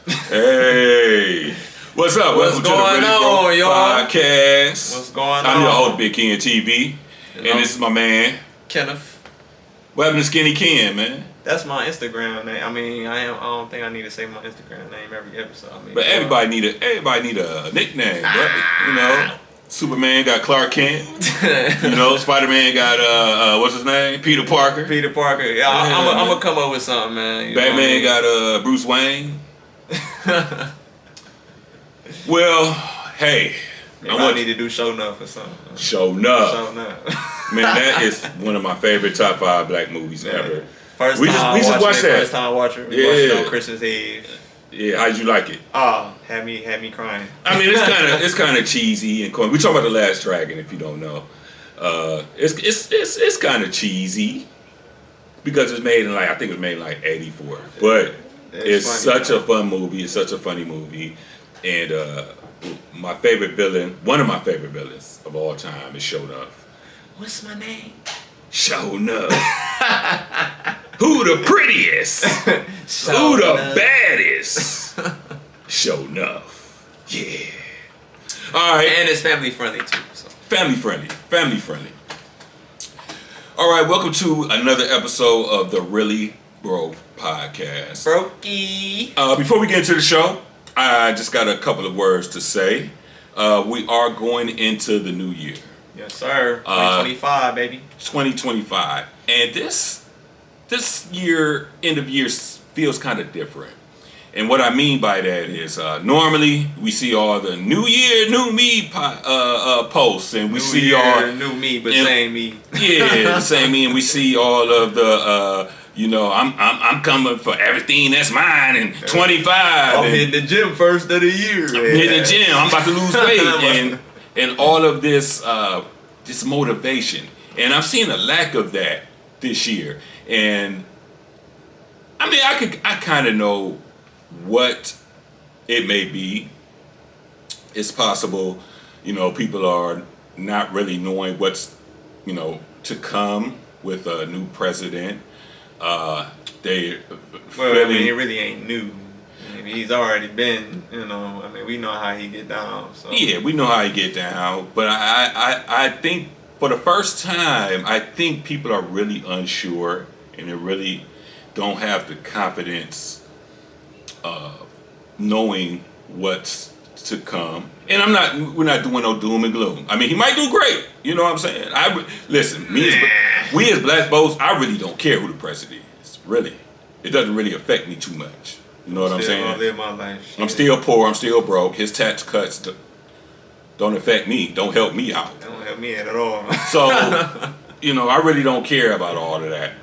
Hey, what's up? What's Welcome going to the Really on, Bro y'all? Podcast. What's going I'm your on? host, Big Ken TV, and this is my man. Kenneth. What happened to Skinny Ken, man? That's my Instagram name. I mean, I don't think I need to say my Instagram name every episode. I mean, But everybody need a nickname. But, you know, Superman got Clark Kent. You know, Spider-Man got what's his name? Peter Parker. Peter Parker. Yeah, I'm gonna come up with something, man. Batman got Bruce Wayne. Well, hey. I need to do Show Enough or something. Show Enough. Show Enough. Man, that is one of my favorite top 5 black movies ever. First time I watched it. We watched it on Christmas Eve. Yeah, how'd you like it? Oh, had me crying. I mean, it's kind of cheesy and corny. We talk about The Last Dragon, if you don't know. It's kind of cheesy because it's made in I think it was made in 84. But it's funny, such a fun movie. It's such a funny movie, and my favorite villain, one of my favorite villains of all time, is Show Enough. What's my name? Show Enough. Who the prettiest? Who the baddest? Show Enough. Yeah. All right. And it's family friendly too. So. Family friendly. All right. Welcome to another episode of the Really Bro Podcast. Brokey. Before we get into the show, I just got a couple of words to say. We are going into the new year. Yes, sir. 2025, baby. 2025, and this year, end of year, feels kind of different. And what I mean by that is, normally we see all the New Year, New Me posts, and we see all new me, but same me. Yeah, the same me, and we see all of the. I'm coming for everything that's mine in 25. I'm hitting the gym first of the year. I'm hitting the gym. I'm about to lose weight, and all of this this motivation. And I'm seeing a lack of that this year. And I mean, I kind of know what it may be. It's possible, people are not really knowing what's, to come with a new president. It really ain't new. I mean, he's already been, we know how he get down. So. Yeah, we know how he get down. But I think for the first time, I think people are really unsure and they really don't have the confidence knowing what's to come. And we're not doing no doom and gloom. I mean, he might do great. You know what I'm saying? Listen, we as black folks, I really don't care who the president is. Really. It doesn't really affect me too much. You know what I'm saying? I live my life. I'm still poor. I'm still broke. His tax cuts don't affect me. Don't help me out. Don't help me at all. So, I really don't care about all of that.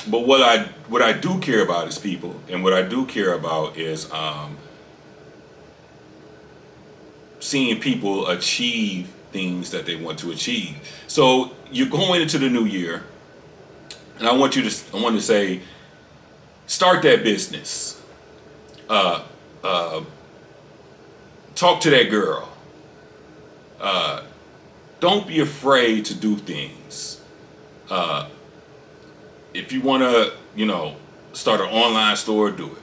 But what I do care about is people, and what I do care about is seeing people achieve things that they want to achieve. So you're going into the new year, and I want to say, start that business. Talk to that girl. Don't be afraid to do things. If you want to, start an online store, do it.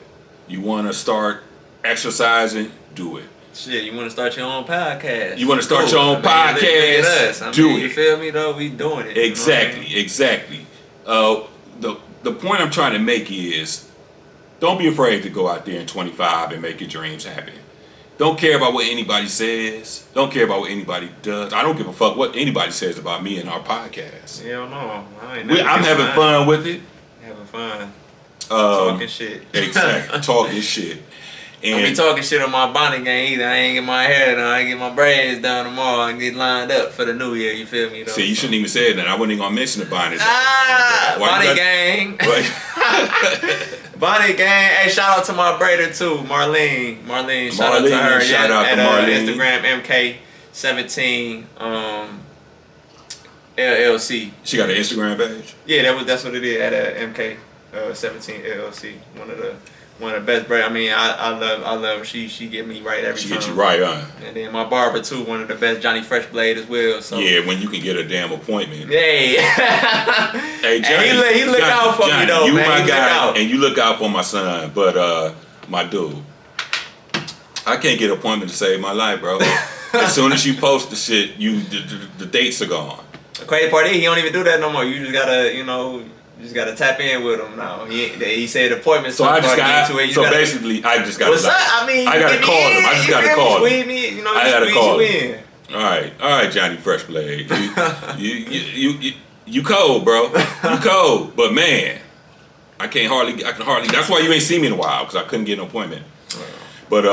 You want to start exercising, do it. Shit, you want to start your own podcast? You want to start your own podcast? Look at us. Do it. You feel me though? We doing it. Exactly. The point I'm trying to make is, don't be afraid to go out there in 25 and make your dreams happen. Don't care about what anybody says. Don't care about what anybody does. I don't give a fuck what anybody says about me and our podcast. Hell no. I'm having fun with it. Having fun. Talking shit. Exactly. Talking shit. And I be talking shit on my bonnet game either. I ain't get my hair done. I ain't get my braids done tomorrow and get lined up for the new year. You feel me though? See, you shouldn't even say that. I wasn't even gonna mention the bonnet. Bonnet gang. Bonnet gang. Hey, shout out to my braider too, Marlene. Shout out to her. Shout out to Marlene. Instagram MK17 LLC. She got an Instagram page. Yeah, that's what it is at MK17 LLC. One of the best braids. I mean, I love her. She get me right every time. She get you right, huh? And then my barber too, one of the best, Johnny Fresh Blade as well. So yeah, when you can get a damn appointment. Hey, hey, Johnny, he look out for Johnny, me though, you man. my guy, and you look out for my son. But my dude, I can't get an appointment to save my life, bro. As soon as you post the shit, the dates are gone. The crazy part is he don't even do that no more. You just gotta tap in with him now. He said appointments. So I just got. Basically, I just got. What's up? I mean, I gotta call him. I just gotta call him. I gotta call him. All right, Johnny Freshblade. You cold, bro. You cold. But man, I can hardly. That's why you ain't seen me in a while, because I couldn't get an appointment. But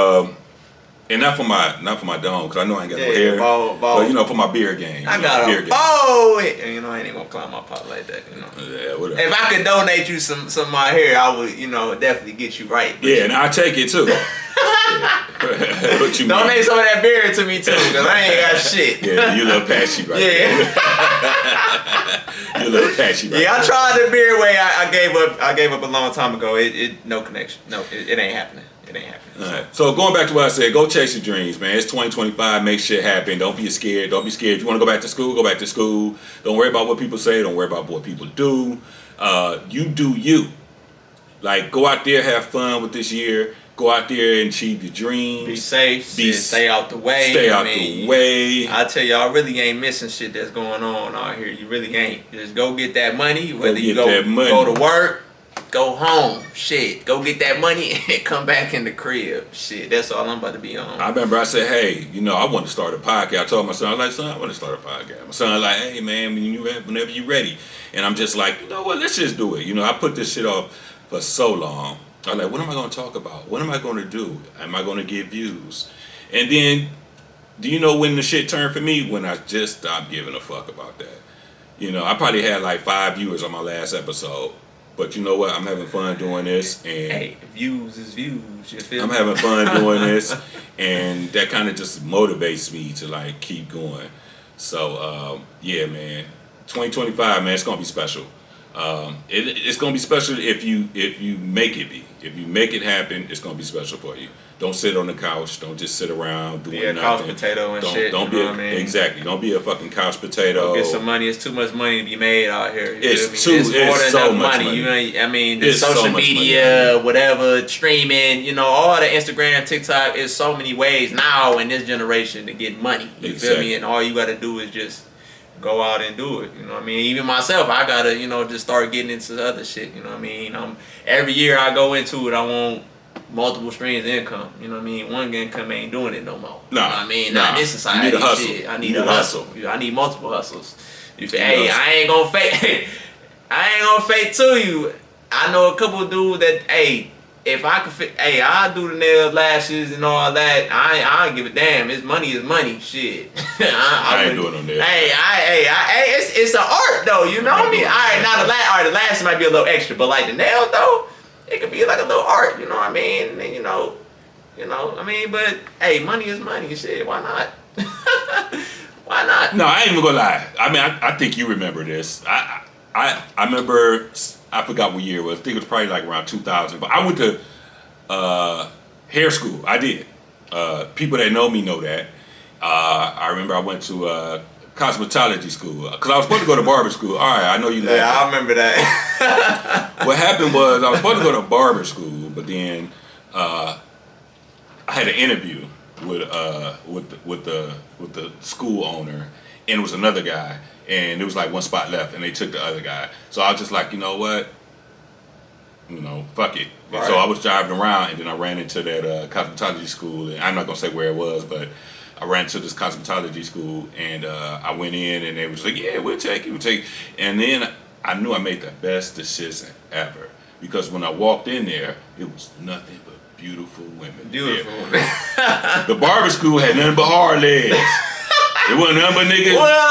and not for my dome, because I know I ain't got no hair. But for my beard game. I got a ball. I ain't gonna climb my pot like that. Yeah, whatever. If I could donate you some of my hair, I would, definitely get you right. Yeah, and I'll take it too. What you donate mean? some of that beard to me too, because I ain't got shit. Yeah, you a little patchy right there. You a little patchy right I tried the beard way. I gave up a long time ago. It no connection. No, it ain't happening. It ain't happening. All right. So going back to what I said, go chase your dreams, man. It's 2025. Make shit happen. Don't be scared. Don't be scared. If you want to go back to school, go back to school. Don't worry about what people say. Don't worry about what people do. You do you. Like, go out there, have fun with this year. Go out there and achieve your dreams. Be safe. Stay out the way. Stay out the way. I tell y'all, I really ain't missing shit that's going on out here. You really ain't. Just go get that money. Whether you go to work, go home. Shit. Go get that money and come back in the crib. Shit. That's all I'm about to be on. I remember I said, hey, I want to start a podcast. I told my son, I was like, son, I want to start a podcast. My son was like, hey, man, whenever you're ready. And I'm just like, you know what? Let's just do it. I put this shit off for so long. I'm like, what am I going to talk about? What am I going to do? Am I going to get views? And then, do you know when the shit turned for me? When I just stopped giving a fuck about that. I probably had like 5 viewers on my last episode. But you know what? I'm having fun doing this. And hey, views is views. You feel I'm me? having fun doing this. And that kind of just motivates me to like keep going. So, yeah, man. 2025, man, it's going to be special. It's gonna be special if you make it be. If you make it happen, it's gonna be special for you. Don't sit on the couch. Don't just sit around doing nothing. Couch potato and shit. Don't be exactly. Don't be a fucking couch potato. Get some money. It's too much money to be made out here. It's more than so enough much money. The social media, whatever, streaming. All the Instagram, TikTok. Is so many ways now in this generation to get money. You feel me? And all you got to do is just go out and do it. Even myself, I gotta, just start getting into the other shit. Every year I go into it, I want multiple streams of income. One income ain't doing it no more. Not this society. You need a hustle. Shit. I need a hustle. I need multiple hustles. Hey, I ain't gonna fake. I ain't gonna fake to you. I know a couple of dudes that, hey, if I could I'll do the nails, lashes, and all that. I don't give a damn. It's money is money. Shit. I ain't doing no nails. It's an art though. You know me. The lashes might be a little extra, but like the nails though, it could be like a little art. You know what I mean? And, but hey, money is money. Shit. Why not? Why not? No, I ain't even gonna lie. I think you remember this. I remember. I forgot what year it was. I think it was probably like around 2000. But I went to hair school. I did. People that know me know that. I remember I went to cosmetology school because I was supposed to go to barber school. All right, I know you. Yeah, I remember that. What happened was I was supposed to go to barber school, but then I had an interview with the school owner, and it was another guy. And there was like one spot left, and they took the other guy. So I was just like, you know what? Fuck it. Right. So I was driving around, and then I ran into that cosmetology school. And I'm not gonna say where it was, but I ran to this cosmetology school, and I went in, and they was like, "Yeah, we'll take you." And then I knew I made the best decision ever because when I walked in there, it was nothing but beautiful women. Beautiful. The barber school had nothing but hard legs. It wasn't nothing but niggas. Well,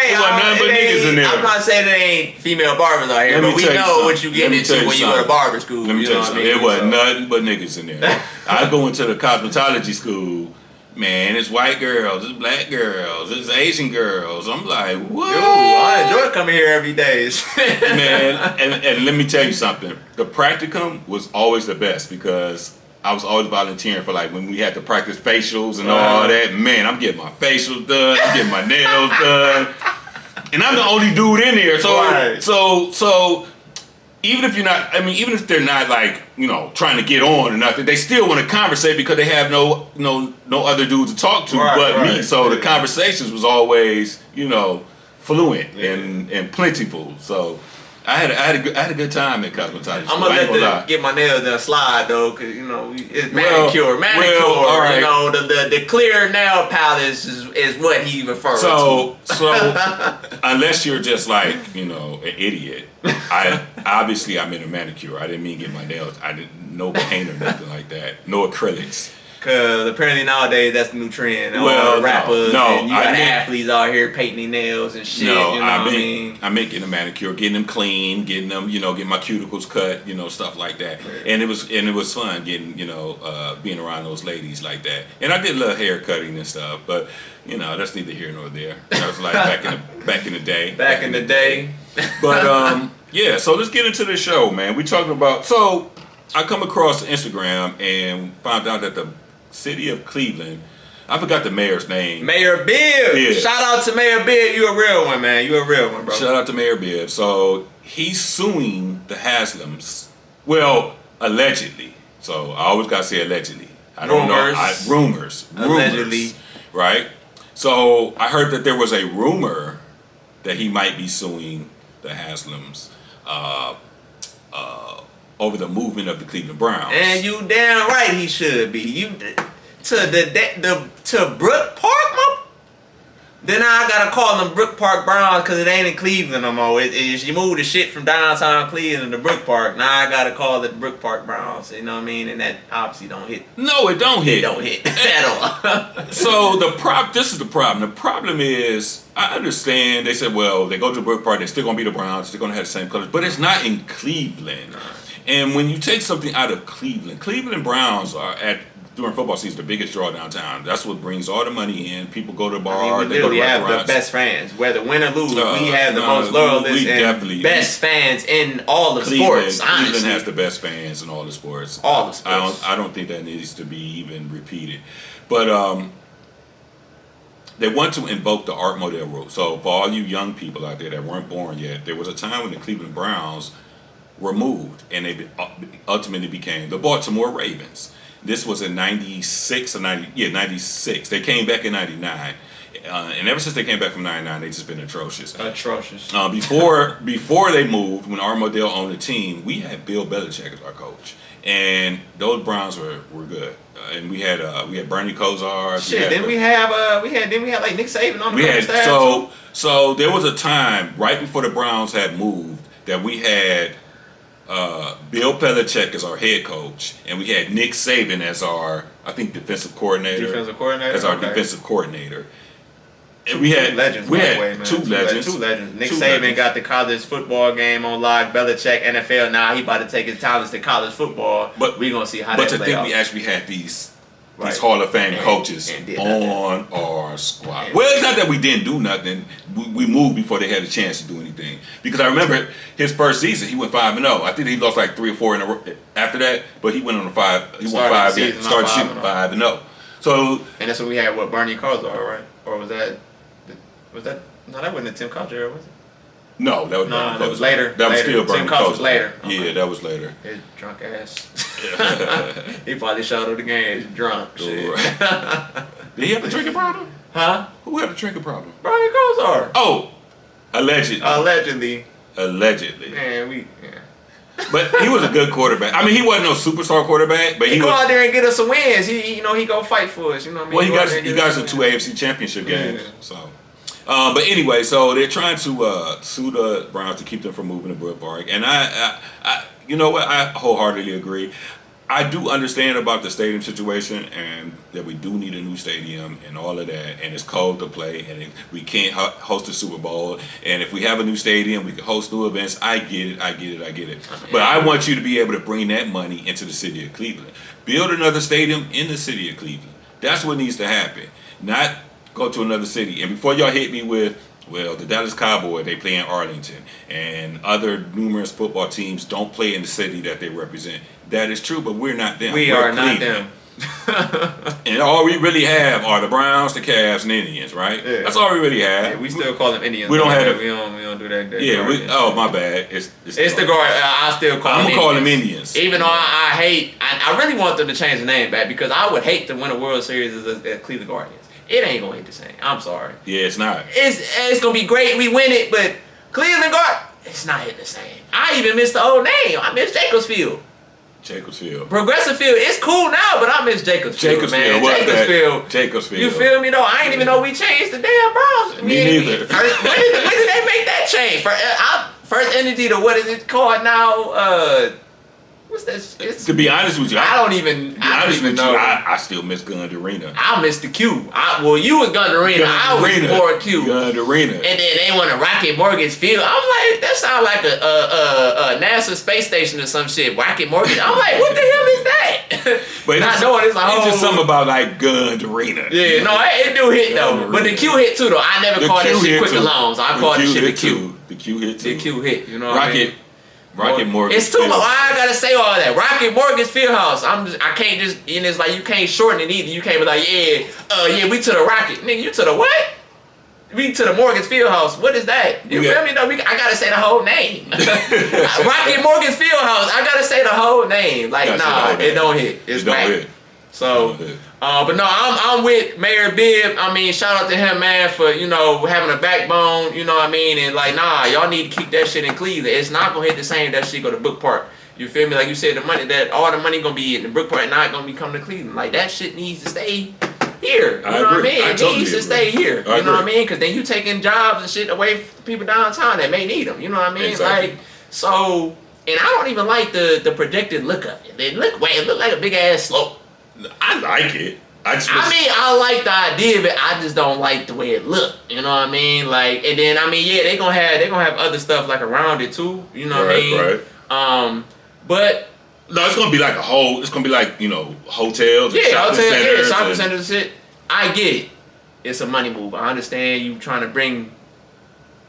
it wasn't nothing but niggas in there. I'm not saying there ain't female barbers out here, but we know what you get into when you go to barber school. Let me tell you something. It wasn't nothing but niggas in there. I go into the cosmetology school, man, it's white girls, it's black girls, it's Asian girls. I'm like, what? Yo, I enjoy coming here every day. Man, and let me tell you something. The practicum was always the best because I was always volunteering for like when we had to practice facials and all that. Man, I'm getting my facials done, I'm getting my nails done. And I'm the only dude in there. So even if you're not, I mean, even if they're not like, trying to get on or nothing, they still want to conversate because they have no other dudes to talk to but me. So the conversations was always, fluent and plentiful. So I had a good time at Cosmetology. I'm gonna get my nails done slide though, cause it's manicure. All right. The clear nail polish is what he refers to. So unless you're just like an idiot, I'm in a manicure. I didn't mean get my nails. I didn't no paint or nothing like that. No acrylics. Cause apparently nowadays that's the new trend. All rappers and you got athletes out here painting their nails and shit. I meant getting a manicure, getting them clean, getting them, getting my cuticles cut, stuff like that. Right. And it was fun getting, being around those ladies like that. And I did a little hair cutting and stuff, but that's neither here nor there. That was like back in the day. Back in the day. But yeah, so let's get into the show, man. We talking about I come across Instagram and found out that the city of Cleveland, I forgot the mayor's name. Mayor Bibb. Yeah. Shout out to Mayor Bibb. You a real one, man. You a real one, bro. Shout out to Mayor Bibb. So he's suing the Haslams. Well, allegedly. So I always gotta say allegedly. I don't know. Rumors. Allegedly. Right? So I heard that there was a rumor that he might be suing the Haslams over the movement of the Cleveland Browns. And you damn right he should be. To Brook Park, then I gotta call them Brook Park Browns because it ain't in Cleveland no more. You moved the shit from downtown Cleveland to Brook Park. Now I gotta call it Brook Park Browns. You know what I mean? And that obviously don't hit. No, it don't hit. It don't hit at all. So this is the problem. The problem is, I understand they said, well, they go to Brook Park, they're still gonna be the Browns, they're gonna have the same colors, but it's not in Cleveland. And when you take something out of Cleveland Browns are during football season the biggest draw downtown. That's what brings all the money in. People go to the bar. We literally have the best fans, whether win or lose. We have the most loyalists and best fans in all the sports. Honestly, Cleveland has the best fans in all the sports. All the sports. I don't think that needs to be even repeated, but they want to invoke the Art Modell rule. So for all you young people out there that weren't born yet, there was a time when the Cleveland Browns were moved, and they ultimately became the Baltimore Ravens. This was in 96 or 96. They came back in 99. And ever since they came back from 99, they've just been atrocious. Before they moved, when Art Modell owned the team, we had Bill Belichick as our coach. And those Browns were good. And we had Bernie Kosar. Didn't we have like Nick Saban on the staff? So there was a time right before the Browns had moved that we had Bill Belichick as our head coach, and we had Nick Saban as our, I think, defensive coordinator. Defensive coordinator. And we had two legends. Nick Saban got the college football game on lock. Belichick NFL. Now he about to take his talents to college football. But we gonna see how. But to think we actually had these Hall of Fame coaches on our squad. Well, it's not that we didn't do nothing. We moved before they had a chance to do anything. Because I remember his first season, he went 5-0. I think he lost like 3 or 4 in a row after that, but he went on a 5. He won 5. Started shooting 5-0. So and that's when we had Bernie Kosar, right? Or was that? No, that wasn't Tim Couch era, was it? No, that was that was later. That was still Bernie Tim Couch was later. Yeah, that was later. His drunk ass. He probably showed up the game drunk. Shit. Did he have a drinking problem? Huh? Who had a drinking problem? Bernie Kosar. Oh, allegedly. Man, But he was a good quarterback. I mean, he wasn't no superstar quarterback, but he go out there and get us some wins. He go fight for us. You know what I mean? Well, he got us 2 AFC championship games. Yeah. So, but anyway, so they're trying to sue the Browns to keep them from moving to Brook Park, and I you know what? I wholeheartedly agree. I do understand about the stadium situation and that we do need a new stadium and all of that, and it's cold to play, and we can't host a Super Bowl, and if we have a new stadium, we can host new events. I get it. But I want you to be able to bring that money into the city of Cleveland. Build another stadium in the city of Cleveland. That's what needs to happen. Not go to another city. And before y'all hit me with, well, the Dallas Cowboys, they play in Arlington, and other numerous football teams don't play in the city that they represent. That is true, but we're not them. We're not them. And all we really have are the Browns, the Cavs, and the Indians, right? Yeah. That's all we really have. Yeah, we still call them Indians. We don't have. We don't do that. Yeah. Oh, my bad. It's the Guard. I still call. I'm gonna call them Indians. Even though I really want them to change the name back because I would hate to win a World Series as Cleveland Guardians. It ain't gonna hit the same. I'm sorry. Yeah, it's not. It's gonna be great. We win it, but Cleveland Guard, it's not hitting the same. I even miss the old name. I miss Jacobs Field. Progressive Field. It's cool now, but I miss Jacobs Field, man. Jacobs Field. You feel me though? I ain't even know we changed the damn Browns. Me neither. When did they make that change? First Energy to what is it called now? What's that? To be honest with you, I don't even know. I still miss Gund Arena. I miss the Q. You was Gund Arena. I was more Q. Gund Arena. And then they want to Rocket Mortgage Field. I'm like, that sounds like a NASA space station or some shit. Rocket Mortgage. I'm like, what the hell is that? But not knowing it's just something about like Gund Arena. Yeah, no, it do hit though. But the Q hit too though. I never called that shit Quicken Loans. I called that shit the Q. The Q hit too. The Q hit. You know what I mean? Rocket Mortgage. It's too much. Why I gotta say all that? Rocket Mortgage Fieldhouse. I can't just. And it's like you can't shorten it either. You can't be like, yeah, we to the Rocket. Nigga, you to the what? We to the Mortgage Fieldhouse. What is that? You feel me? Though I gotta say the whole name. Rocket Mortgage Fieldhouse. I gotta say the whole name. Like it don't hit. It's whack. So, but no, I'm with Mayor Bibb. I mean, shout out to him, man, for having a backbone. You know what I mean? And like, y'all need to keep that shit in Cleveland. It's not gonna hit the same. That shit go to Brook Park. You feel me? Like you said, all the money gonna be in the Brook Park, not gonna be coming to Cleveland. Like that shit needs to stay here. You know what I mean? It needs to stay here. You know what I mean? Because then you taking jobs and shit away from people downtown that may need them. You know what I mean? Exactly. Like so, and I don't even like the projected look of it. It look like a big ass slope. I like it. I like the idea of it. I just don't like the way it look. You know what I mean? Like, and then they gonna have other stuff like around it too. You know what I mean? Right. But no, it's gonna be like it's gonna be like hotels. And shopping centers and shit. I get it. It's a money move. I understand you trying to bring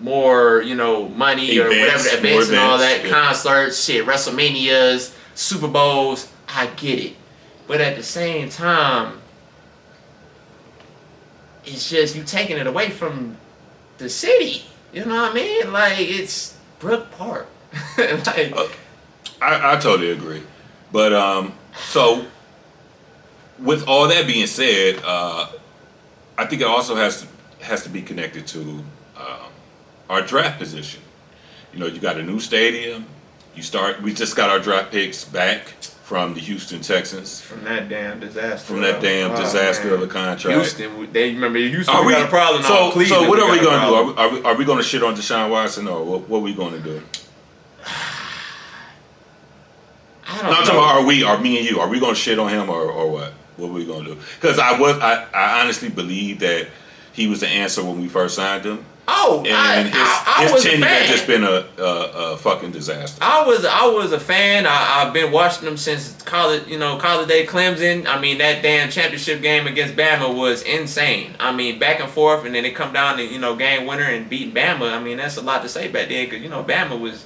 more, money events, or whatever the events and all that, concerts, shit, WrestleManias, Super Bowls. I get it. But at the same time, it's just you taking it away from the city. You know what I mean? Like, it's Brook Park. I totally agree. But so with all that being said, I think it also has to be connected to our draft position. You got a new stadium. We just got our draft picks back from the Houston Texans. From that damn disaster. Of the contract. Houston, we got a problem now. Cleveland, so what are we going to do? Are we going to shit on Deshaun Watson or what are we going to do? I don't know. I'm talking about me and you, are we going to shit on him or what? What are we going to do? Because I honestly believe that he was the answer when we first signed him. Oh, and his tenure has just been a fucking disaster. I was a fan. I've been watching them since college. College day Clemson. I mean, that damn championship game against Bama was insane. I mean, back and forth, and then it come down to game winner and beating Bama. I mean, that's a lot to say back then because Bama was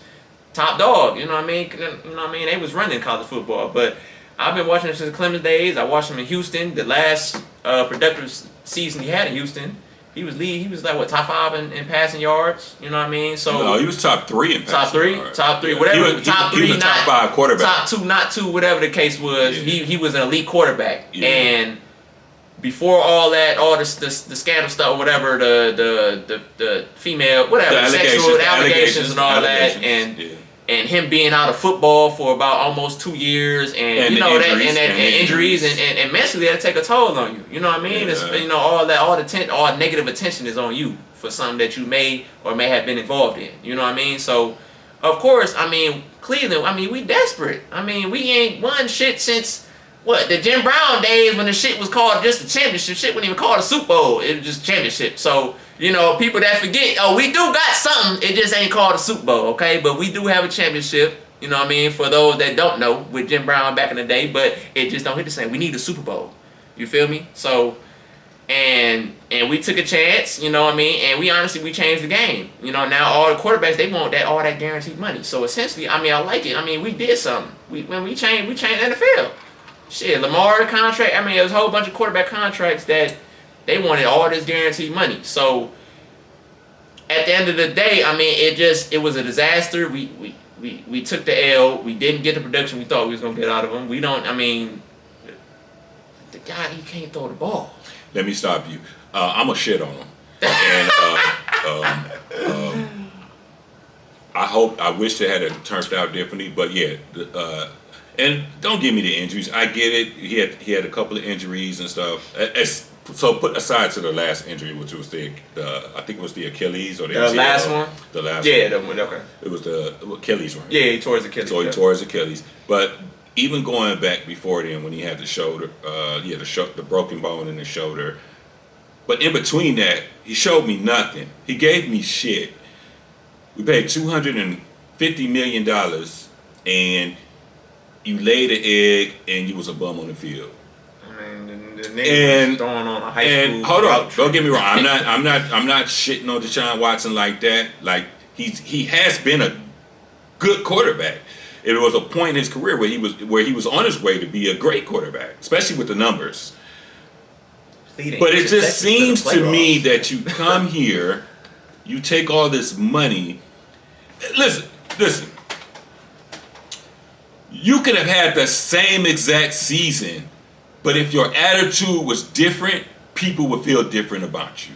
top dog. You know what I mean? They was running college football, but I've been watching them since the Clemson days. I watched him in Houston. The last productive season he had in Houston. He was like what, top 5 in passing yards? You know what I mean? So no, he was top 3 in passing yards. Top three, whatever. Top 3, he was a top 5 quarterback. Top 2, not 2, whatever the case was. Yeah. He was an elite quarterback. Yeah. And before all that, all the scandal stuff, whatever, the female, whatever, sexual allegations and all that, and him being out of football for about almost 2 years, and injuries and mentally that'll take a toll on you. You know what I mean? It's, all negative attention is on you for something that you may or may have been involved in. You know what I mean? So, of course, Cleveland. We desperate. We ain't won shit since the Jim Brown days when the shit was called just a championship. Shit wasn't even called a Super Bowl. It was just championship. So. People that forget, we do got something, it just ain't called a Super Bowl, okay? But we do have a championship, for those that don't know, with Jim Brown back in the day, but it just don't hit the same. We need a Super Bowl. You feel me? So, and we took a chance, and we changed the game. Now all the quarterbacks, they want all that guaranteed money. So essentially, I like it. We did something. We changed the NFL. Shit, Lamar contract. I mean, there was a whole bunch of quarterback contracts that they wanted all this guaranteed money. So at the end of the day, I mean, it was a disaster. We took the L. We didn't get the production we thought we was gonna get out of him. We don't. I mean, the guy, he can't throw the ball. Let me stop you. I'm a shit on him, and I wish it had turned out differently. But yeah, and don't give me the injuries. I get it. He had a couple of injuries and stuff. So put aside to the last injury, which was the I think it was the Achilles or the MCL, last one. The last one. one. Okay. It was the Achilles one. Yeah, he tore his Achilles. So he tore his Achilles. But even going back before then, when he had the shoulder, the broken bone in the shoulder. But in between that, he showed me nothing. He gave me shit. We paid $250 million, and you laid an egg, and you was a bum on the field. I mean, the nigga was throwing on a high school. And hold on, don't get me wrong. I'm not shitting on Deshaun Watson like that. Like he has been a good quarterback. It was a point in his career where he was on his way to be a great quarterback, especially with the numbers. But it just seems to me that you come here, you take all this money. Listen. You could have had the same exact season, but if your attitude was different, people would feel different about you.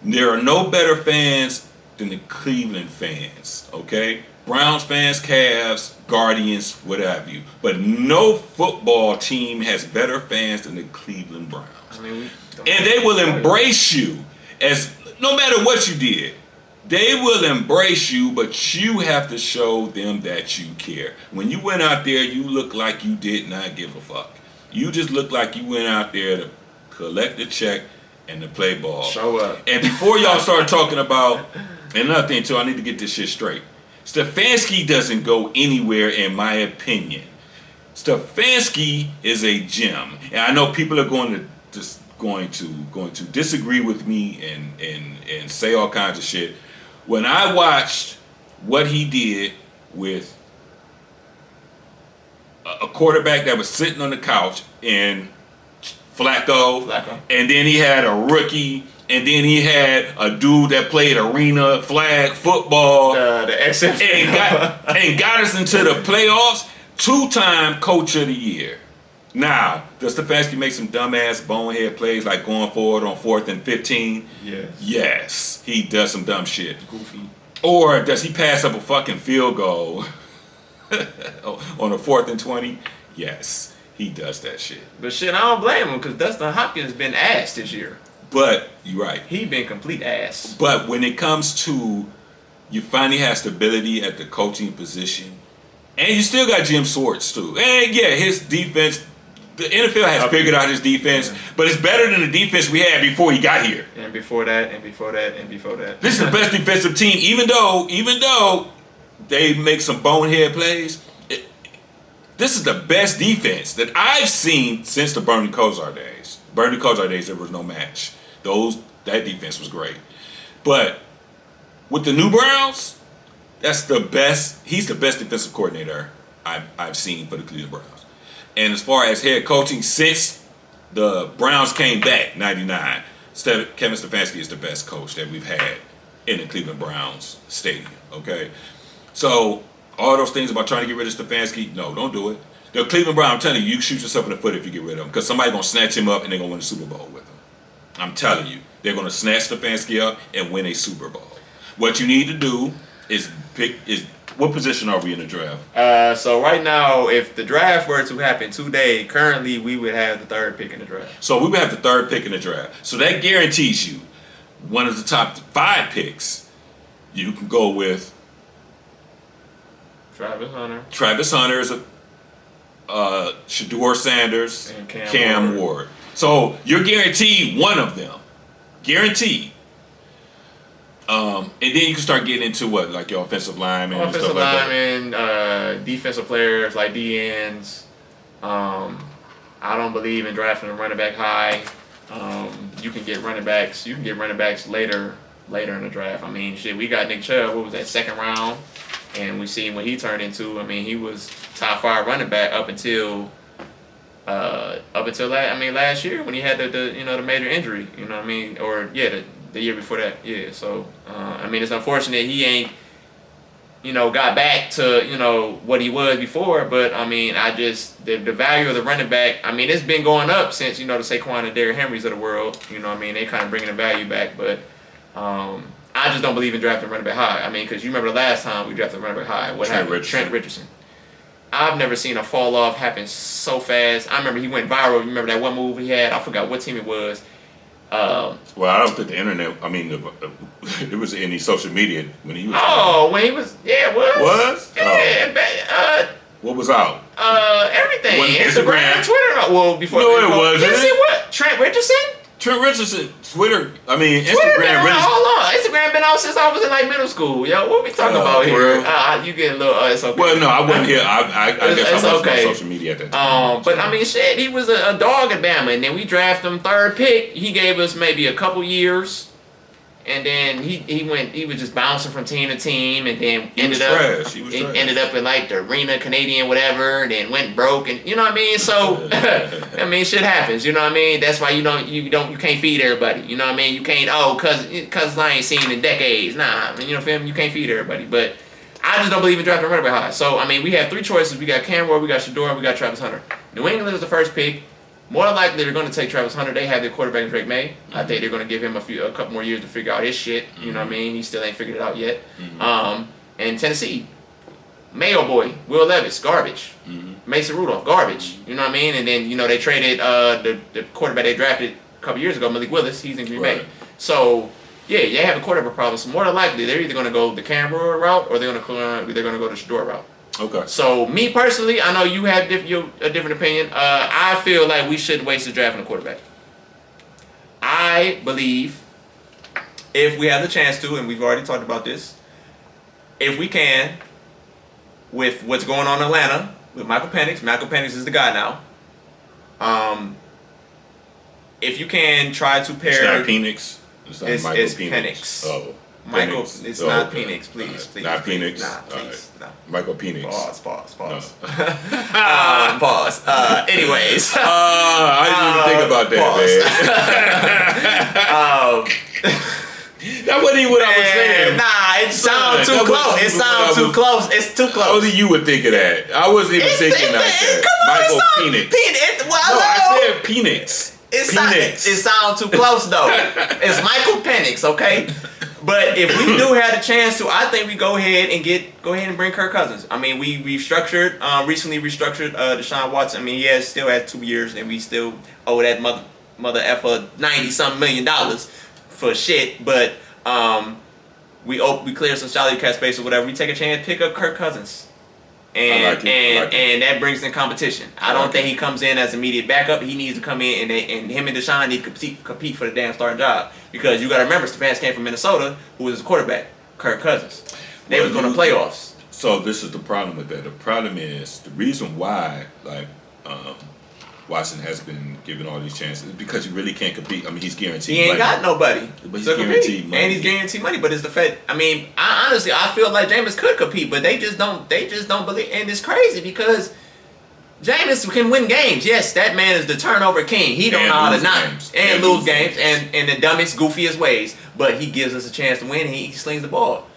There are no better fans than the Cleveland fans, okay? Browns fans, Cavs, Guardians, what have you. But no football team has better fans than the Cleveland Browns. I mean, and they will embrace you as no matter what you did. They will embrace you, but you have to show them that you care. When you went out there, you looked like you did not give a fuck. You just looked like you went out there to collect the check and to play ball. Show up. And before y'all start talking about, and another thing too, I need to get this shit straight. Stefanski doesn't go anywhere, in my opinion. Stefanski is a gem, and I know people are going to disagree with me and say all kinds of shit. When I watched what he did with a quarterback that was sitting on the couch in Flacco, and then he had a rookie, and then he had a dude that played arena flag football, the XFL, and got us into the playoffs. 2-time Coach of the Year. Now, does Stefanski make some dumbass bonehead plays like going forward on 4th and 15? Yes. Yes, he does some dumb shit. Goofy. Or does he pass up a fucking field goal on a 4th and 20? Yes, he does that shit. But shit, I don't blame him because Dustin Hopkins been ass this year. But you're right. He been complete ass. But when it comes to you finally have stability at the coaching position, and you still got Jim Schwartz too. And yeah, his defense. The NFL has figured out his defense, but it's better than the defense we had before he got here. And before that, and before that, and before that. This is the best defensive team, even though they make some bonehead plays. This is the best defense that I've seen since the Bernie Kosar days. Bernie Kosar days, there was no match. That defense was great. But with the new Browns, that's the best. He's the best defensive coordinator I've seen for the Cleveland Browns. And as far as head coaching, since the Browns came back, 99, Kevin Stefanski is the best coach that we've had in the Cleveland Browns stadium, okay? So all those things about trying to get rid of Stefanski, no, don't do it. The Cleveland Browns, I'm telling you, you shoot yourself in the foot if you get rid of him because somebody's going to snatch him up and they're going to win the Super Bowl with him. I'm telling you, they're going to snatch Stefanski up and win a Super Bowl. What you need to do is what position are we in the draft? So right now, if the draft were to happen today, currently we would have the 3rd pick in the draft. So we would have the 3rd pick in the draft. So that guarantees you one of the top 5 picks. You can go with Travis Hunter. Travis Hunter is Shedeur Sanders, and Cam Ward. So you're guaranteed one of them. Guaranteed. And then you can start getting into what, like your offensive linemen and stuff like that. Defensive players like DNs. I don't believe in drafting a running back high. You can get running backs. You can get running backs later in the draft. I mean, shit, we got Nick Chubb. What was that, 2nd round? And we seen what he turned into. I mean, he was top 5 running back up until up until last year when he had the major injury, you know what I mean, or the year before that, yeah. So it's unfortunate he ain't got back to what he was before, but the value of the running back, it's been going up since the Saquon and Derrick Henrys of the world, they kind of bringing the value back, but I just don't believe in drafting running back high. Because you remember the last time we drafted running back high, what happened? Trent Richardson. I've never seen a fall off happen so fast. I remember he went viral. You remember that one move he had? I forgot what team it was. Well, I don't think the internet. There was any social media when he was. When he was, it was. Was? Yeah. What was out? Everything. Instagram, Twitter. Well, before. No, it wasn't. You see what? Trent Richardson. Twitter. Instagram. Been hold on. Instagram been out since I was in middle school. Yo, what we talking about here? You get a little. It's okay. Well, no, I wasn't here. I guess I wasn't on social media at that time. But shit, he was a dog at Bama, and then we drafted him 3rd pick. He gave us maybe a couple years, and then he was just bouncing from team to team, and then ended up in the Arena Canadian whatever, and then went broke, and you know what I mean. So shit happens. You know what I mean. That's why you can't feed everybody. You know what I mean. You can't cause I ain't seen in decades. Nah, you can't feed everybody. But I just don't believe in drafting running back high. So we have 3 choices. We got Cam Ward, we got Shedeur, we got Travis Hunter. New England is the 1st pick. More than likely, they're going to take Travis Hunter. They have their quarterback Drake May. Mm-hmm. I think they're going to give him a couple more years to figure out his shit. You know what I mean? He still ain't figured it out yet. Mm-hmm. And Tennessee, Mayo boy, Will Levis, garbage. Mm-hmm. Mason Rudolph, garbage. You know what I mean? And then they traded the quarterback they drafted a couple years ago, Malik Willis. He's in Green Bay. So yeah, they have a quarterback problem. So more than likely, they're either going to go the Cam Ward route or they're going to go the Shedeur route. Okay. So me personally, I know you have a different opinion. I feel like we shouldn't waste the draft on a quarterback. I believe if we have the chance to, and we've already talked about this, if we can, with what's going on in Atlanta with Michael Penix is the guy now. If you can try to pair, it's not Penix. It's Penix. Oh. Michael, it's not Penix, please. Not Penix. Nah, please. No. Michael Penix. Pause. No. Pause. Anyways. I didn't even think about that, man. That wasn't even what I was saying. Nah, it sounds too close. It sounds too close. It's too close. Only you would think of that. I wasn't even thinking like that. Michael Penix. I said Penix. It sounds too close though. It's Michael Penix, okay? But if we do have the chance to, I think we go ahead and bring Kirk Cousins. We recently restructured Deshaun Watson. He still has 2 years, and we still owe that mother effer $90-something million for shit. But we clear some salary cap space or whatever. We take a chance, pick up Kirk Cousins. And that brings in competition. I don't think he comes in as immediate backup. He needs to come in and him and Deshaun need to compete for the damn starting job. Because you got to remember, Stefanski came from Minnesota, who was a quarterback, Kirk Cousins. They was going to playoffs. So this is the problem with that. The problem is the reason why Watson has been given all these chances because he really can't compete. He's guaranteed. He ain't got nobody. But he's guaranteed money. And he's guaranteed money. But it's the fact. I honestly feel like Jameis could compete, but they just don't believe. And it's crazy because Jameis can win games. Yes, that man is the turnover king. He don't know how to not and lose games and the dumbest, goofiest ways. But he gives us a chance to win. And he slings the ball.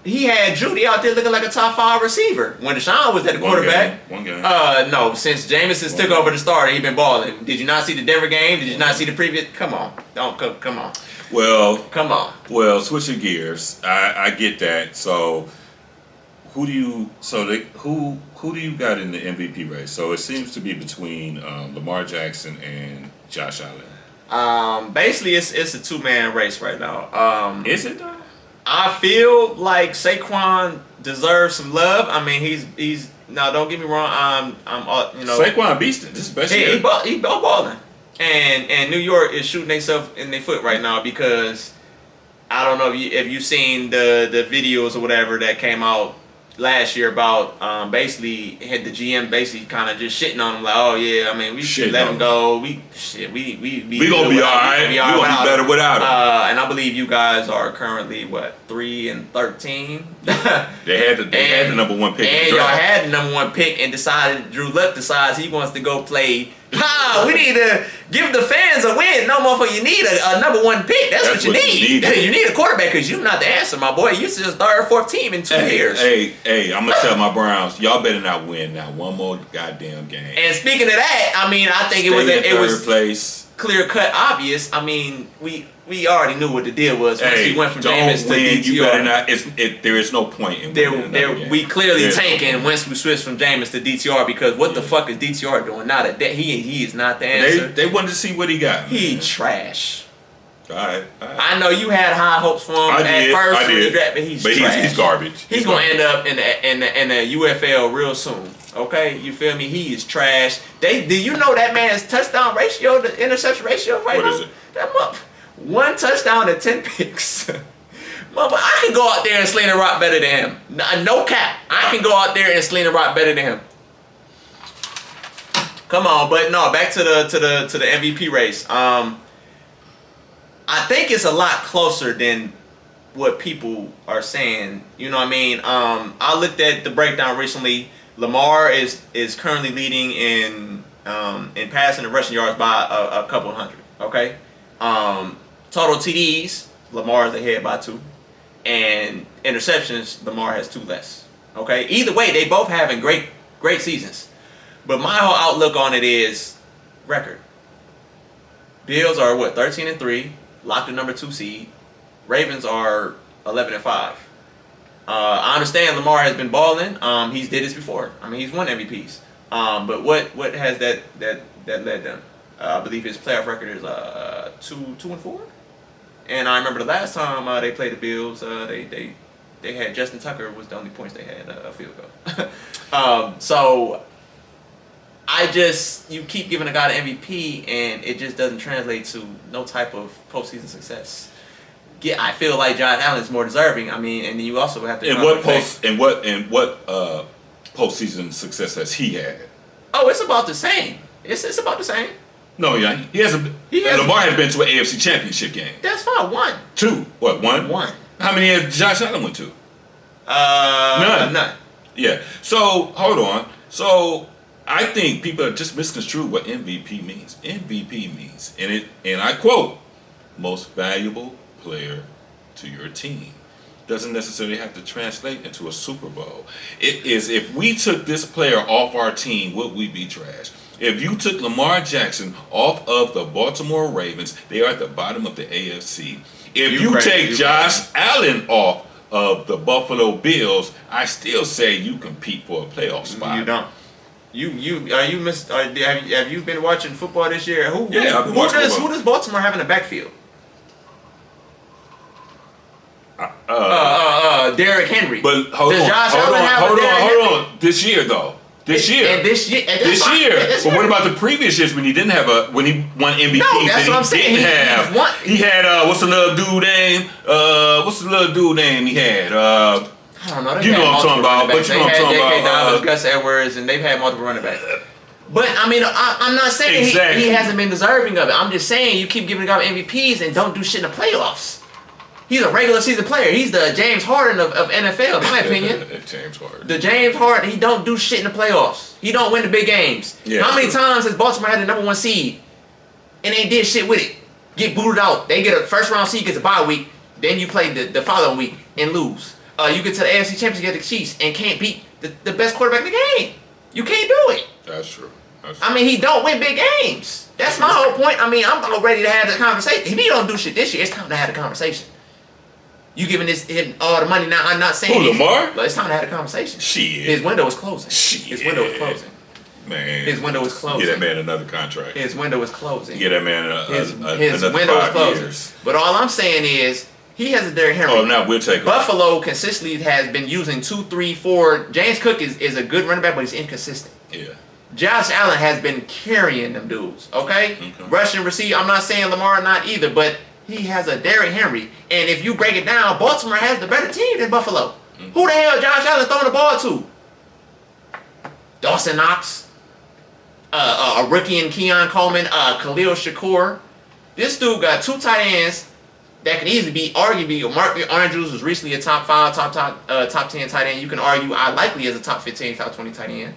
He had Judy out there looking like a top 5 receiver when Deshaun was at the quarterback. One game. No, since Jameis took over the starter, he been balling. Did you not see the Denver game? Did you not see the previous? Come on, come on. Well, come on. Well, switching gears, I get that. So, who do you got in the MVP race? So it seems to be between Lamar Jackson and Josh Allen. Basically, it's a 2-man race right now. Is it though? I feel like Saquon deserves some love. He's no. Don't get me wrong. I'm Saquon beasting. This is best year. He balling, and New York is shooting themselves in their foot right now because I don't know if you've seen the videos or whatever that came out last year about basically had the GM basically kind of just shitting on him like, oh yeah, I mean we should let him go. We gonna be all right. We gonna be better without him. And I believe you guys are currently what 3-13. They had the number one pick. And y'all had the number one pick and decided Drew Luck decides he wants to go play. We need to give the fans a win. No, motherfucker, you need a number one pick. That's what you need. You need a quarterback because you're not the answer, my boy. You just third or fourth team in 2 years. Hey, I'm going to tell my Browns, y'all better not win now one more goddamn game. And speaking of that, I mean, I think it was place. Clear cut, obvious. I mean, we already knew what the deal was once we went from Jameis to DTR. You better not. There is no point in winning. We clearly tanking once we switched from Jameis to DTR because what the fuck is DTR doing? Not a he is not the answer. They wanted to see what he got. He trash. All right. I know you had high hopes for him at first when he drafted, but he's garbage. He's gonna end up in the UFL real soon. Okay, you feel me? He is trash. Do you know that man's touchdown ratio, the interception ratio right now? What is it? That month, 1 touchdown to 10 picks. Mother, I can go out there and sling the rock better than him. No cap. I can go out there and sling the rock better than him. Come on, but no, back to the MVP race. I think it's a lot closer than what people are saying. You know what I mean? I looked at the breakdown recently. Lamar is currently leading in passing and rushing yards by a couple hundred. Okay, total TDs, Lamar is ahead by 2, and interceptions, Lamar has 2 less. Okay, either way, they both having great seasons. But my whole outlook on it is record. Bills are 13-3, locked the number 2 seed. Ravens are 11-5. I understand Lamar has been balling. He's did this before. I mean, he's won MVPs. But what has that led them? I believe his playoff record is 2-4. And I remember the last time they played the Bills, they had Justin Tucker was the only points they had a field goal. So you keep giving a guy the MVP and it just doesn't translate to no type of postseason success. I feel like Josh Allen's more deserving. I mean, and you also have to. And what postseason success has he had? Oh, it's about the same. It's about the same. No, yeah, Lamar has been to an AFC Championship game. That's fine. 1. 2. What? 1. 1. How many has Josh Allen went to? None. Yeah. So hold on. So I think people are just misconstrued what MVP means. MVP means, and I quote, most valuable player to your team. Doesn't necessarily have to translate into a Super Bowl. It is, if we took this player off our team, would we be trash? If you took Lamar Jackson off of the Baltimore Ravens, they are at the bottom of the AFC. If you take Josh Allen off of the Buffalo Bills, I still say you compete for a playoff spot. You don't. Have you been watching football this year? I've been watching football. Who does Baltimore have in the backfield? Derrick Henry. But hold on. This year though. This year. But what about the previous years when he didn't have when he won MVP? No, that's what I'm saying. He had what's the little dude name? He had? I don't know. You know what I'm talking about. But you know what I'm talking about. Gus Edwards, and they've had multiple running backs. But I mean, I'm not saying he hasn't been deserving of it. I'm just saying you keep giving guys MVPs and don't do shit in the playoffs. He's a regular season player. He's the James Harden of NFL, in my opinion. James Harden. The James Harden, he don't do shit in the playoffs. He don't win the big games. Yeah, how many times has Baltimore had the number 1 seed and they did shit with it? Get booted out. They get a first round seed, gets a bye week. Then you play the following week and lose. You get to the AFC Championship, get the Chiefs, and can't beat the best quarterback in the game. You can't do it. That's true. I mean, he don't win big games. That's my whole point. I mean, I'm about ready to have the conversation. If he don't do shit this year, it's time to have the conversation. You giving him all the money now? I'm not saying Lamar, but it's time to have a conversation. Shit. His window is closing. His window is closing. Man. His window is closing. Get that man another contract. His window is closing. Get that man his another window 5 is closing. years. But all I'm saying is he has a Derrick Henry. Oh, now we'll take him. Buffalo consistently has been using 2, 3, 4. James Cook is a good running back, but he's inconsistent. Yeah. Josh Allen has been carrying them dudes. Okay? Rushing receiver. I'm not saying Lamar not either, but he has a Derrick Henry. And if you break it down, Baltimore has the better team than Buffalo. Who the hell Josh Allen throwing the ball to? Dawson Knox, a rookie in Keon Coleman, Khalil Shakur. This dude got 2 tight ends that could easily be arguably. Mark Andrews was recently a top 5, top 10 tight end. You can argue likely as a top 15, top 20 tight end.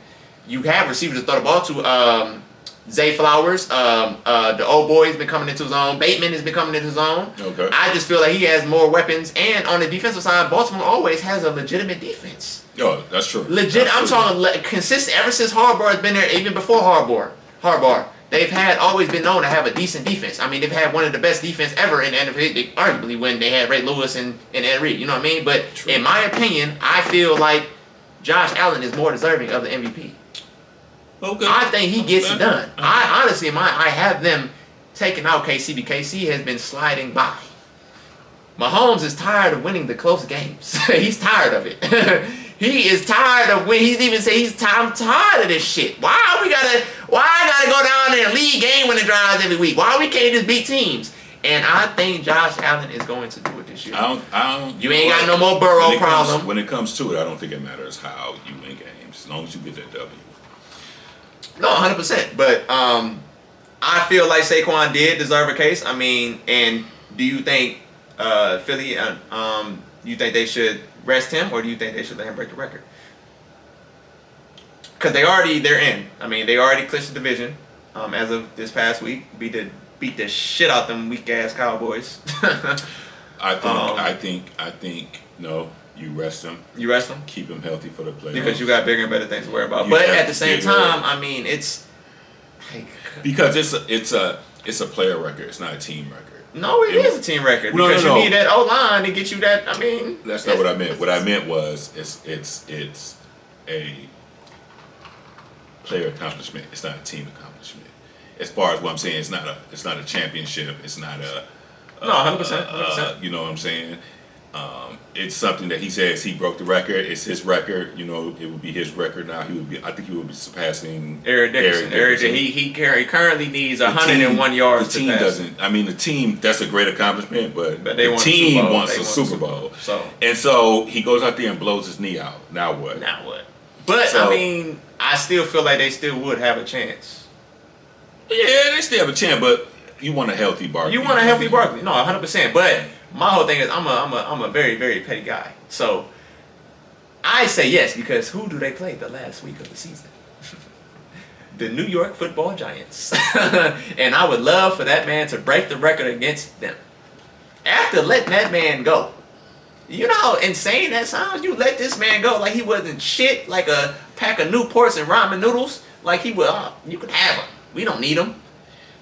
You have receivers to throw the ball to. Zay Flowers, the old boy's been coming into his own. Bateman has been coming into his own. Okay. I just feel like he has more weapons. And on the defensive side, Baltimore always has a legitimate defense. Oh, that's true. Legit. I'm talking consistent ever since Harbaugh has been there, even before Harbaugh. They've always been known to have a decent defense. I mean, they've had one of the best defense ever in the NFL, arguably when they had Ray Lewis and Ed Reed. You know what I mean? But true. In my opinion, I feel like Josh Allen is more deserving of the MVP. Okay. I think he gets it done. I honestly, I have them taking out KC because KC has been sliding by. Mahomes is tired of winning the close games. He's tired of it. He is tired of winning. He's even saying I'm tired of this shit. Why I gotta go down there and lead game winning drives every week? Why we can't just beat teams? And I think Josh Allen is going to do it this year. I don't. You ain't got no more Burrow problem. When it comes to it, I don't think it matters how you win games, as long as you get that W. No, 100%. But I feel like Saquon did deserve a case. I mean, and do you think Philly, you think they should rest him, or do you think they should let him break the record? Because they're in. I mean, they already clinched the division as of this past week. Beat the shit out them weak ass Cowboys. I think no. You rest him. You rest him? Keep him healthy for the playoffs. Because you got bigger and better things to worry about. But at the same time, I mean, it's like, because it's a player record. It's not a team record. No, it is a team record. Because you need that O-line to get you that. I mean, that's not what I meant. What I meant was it's a player accomplishment. It's not a team accomplishment. As far as what I'm saying, it's not a championship. It's not a no, 100%. You know what I'm saying? It's something that he says he broke the record. It's his record. You know, it would be his record now. I think he would be surpassing Eric Dickerson. He currently needs 101 yards. The team doesn't. I mean, the team, that's a great accomplishment, but the team wants a Super Bowl. So he goes out there and blows his knee out. Now what? But I mean, I still feel like they still would have a chance. Yeah, they still have a chance, but you want a healthy Barkley. No, 100%. But my whole thing is I'm a very, very petty guy. So I say yes because who do they play the last week of the season? The New York Football Giants. And I would love for that man to break the record against them. After letting that man go. You know how insane that sounds? You let this man go like he wasn't shit, like a pack of Newports and ramen noodles. Like he would, you can have him. We don't need him.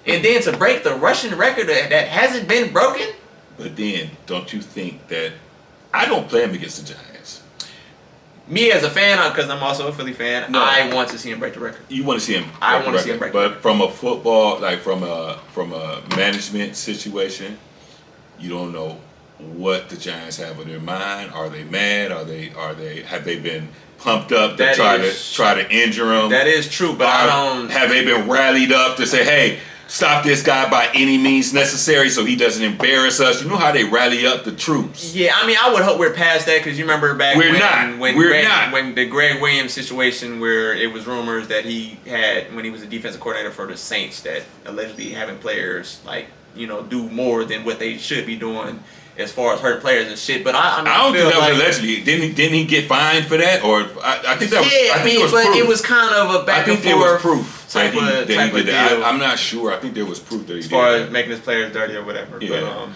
And then to break the rushing record that hasn't been broken. But then, don't you think that I don't play him against the Giants? Me as a fan, because I'm also a Philly fan, no. I want to see him break the record. You want to see him? I want to see him break the record. But from a football, like from a management situation, you don't know what the Giants have in their mind. Are they mad? Have they been pumped up to try to injure him? That is true, but I don't. Have they been rallied up to say, hey, stop this guy by any means necessary so he doesn't embarrass us? You know how they rally up the troops. Yeah, I mean, I would hope we're past that because you remember back when the Greg Williams situation where it was rumors that he had, when he was a defensive coordinator for the Saints, that allegedly having players do more than what they should be doing as far as hurt players and shit. But I don't think that was allegedly. Didn't he get fined for that? Or I think that was. Yeah, I think proof. It was kind of a back and forth. I think there was proof type of deal. I'm not sure. I think there was proof that he did. As far as making his players dirty or whatever. Yeah.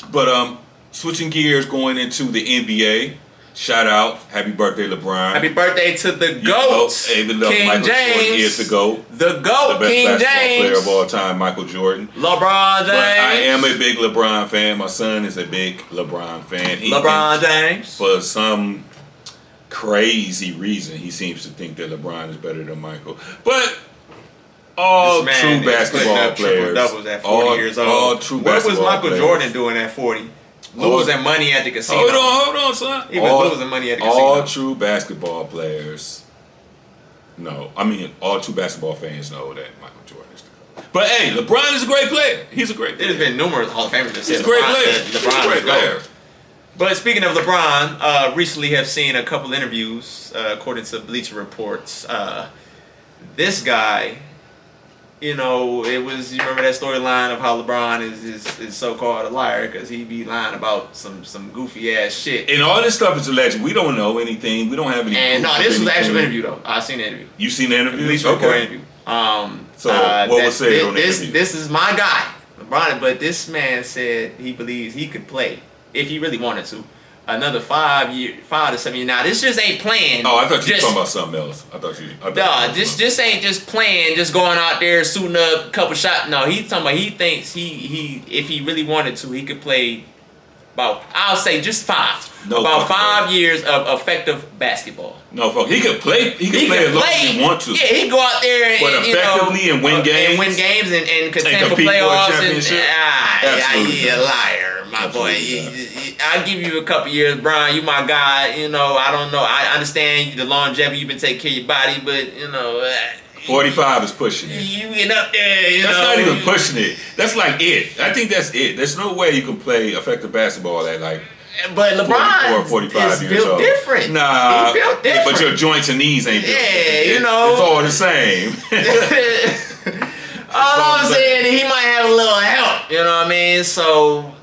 But switching gears, going into the NBA. Shout out, happy birthday, LeBron. Happy birthday to the GOAT, even though King Michael James. Jordan is the GOAT. The GOAT, the best King basketball James. player of all time, Michael Jordan. LeBron James. But I am a big LeBron fan. My son is a big LeBron fan. LeBron James. For some crazy reason, he seems to think that LeBron is better than Michael. But all true basketball players. Doubles at 40 years old. All true basketball players. What was Michael Jordan doing at 40? Losing money at the casino. Hold on, son. He was losing money at the casino. All true basketball players all true basketball fans know that Michael Jordan is the GOAT. But hey, LeBron is a great player. He's a great player. There's been numerous Hall of Famers that said he's a great player. LeBron is a great player. But speaking of LeBron, recently have seen a couple interviews, according to Bleacher Reports. This guy, you know, you remember that storyline of how LeBron is so-called a liar because he be lying about some goofy ass shit. And all this stuff is alleged. We don't know anything. We don't have any. And no, this was an actual interview though. I seen the interview. You seen the interview? Bleacher Report interview. So what was said on the interview? This is my guy, LeBron. But this man said he believes he could play if he really wanted to. Another 5 to 7 years. Now this just ain't playing. Oh, I thought you were talking about something else. This ain't just playing, just going out there suiting up, a couple shots. No, he's talking about he thinks he if he really wanted to, he could play about, I'll say just 5. No, about 5 years of effective basketball. No, fuck. He could play. He could play as long as he want to. Yeah, he go out there but effectively and win games. And win games and contend for playoffs. Yeah, liar, my boy. I'll give you a couple years, Brian. You my guy. You know, I don't know. I understand the longevity. You've been taking care of your body, but you know. 45 is pushing it. You get up there, That's not even pushing it. That's like it. I think that's it. There's no way you can play effective basketball at like. But LeBron 45 is years built old. different. Nah, he's built different. But your joints and knees ain't built different. You know. It's all the same. All I'm saying, he might have a little help. You know what I mean? So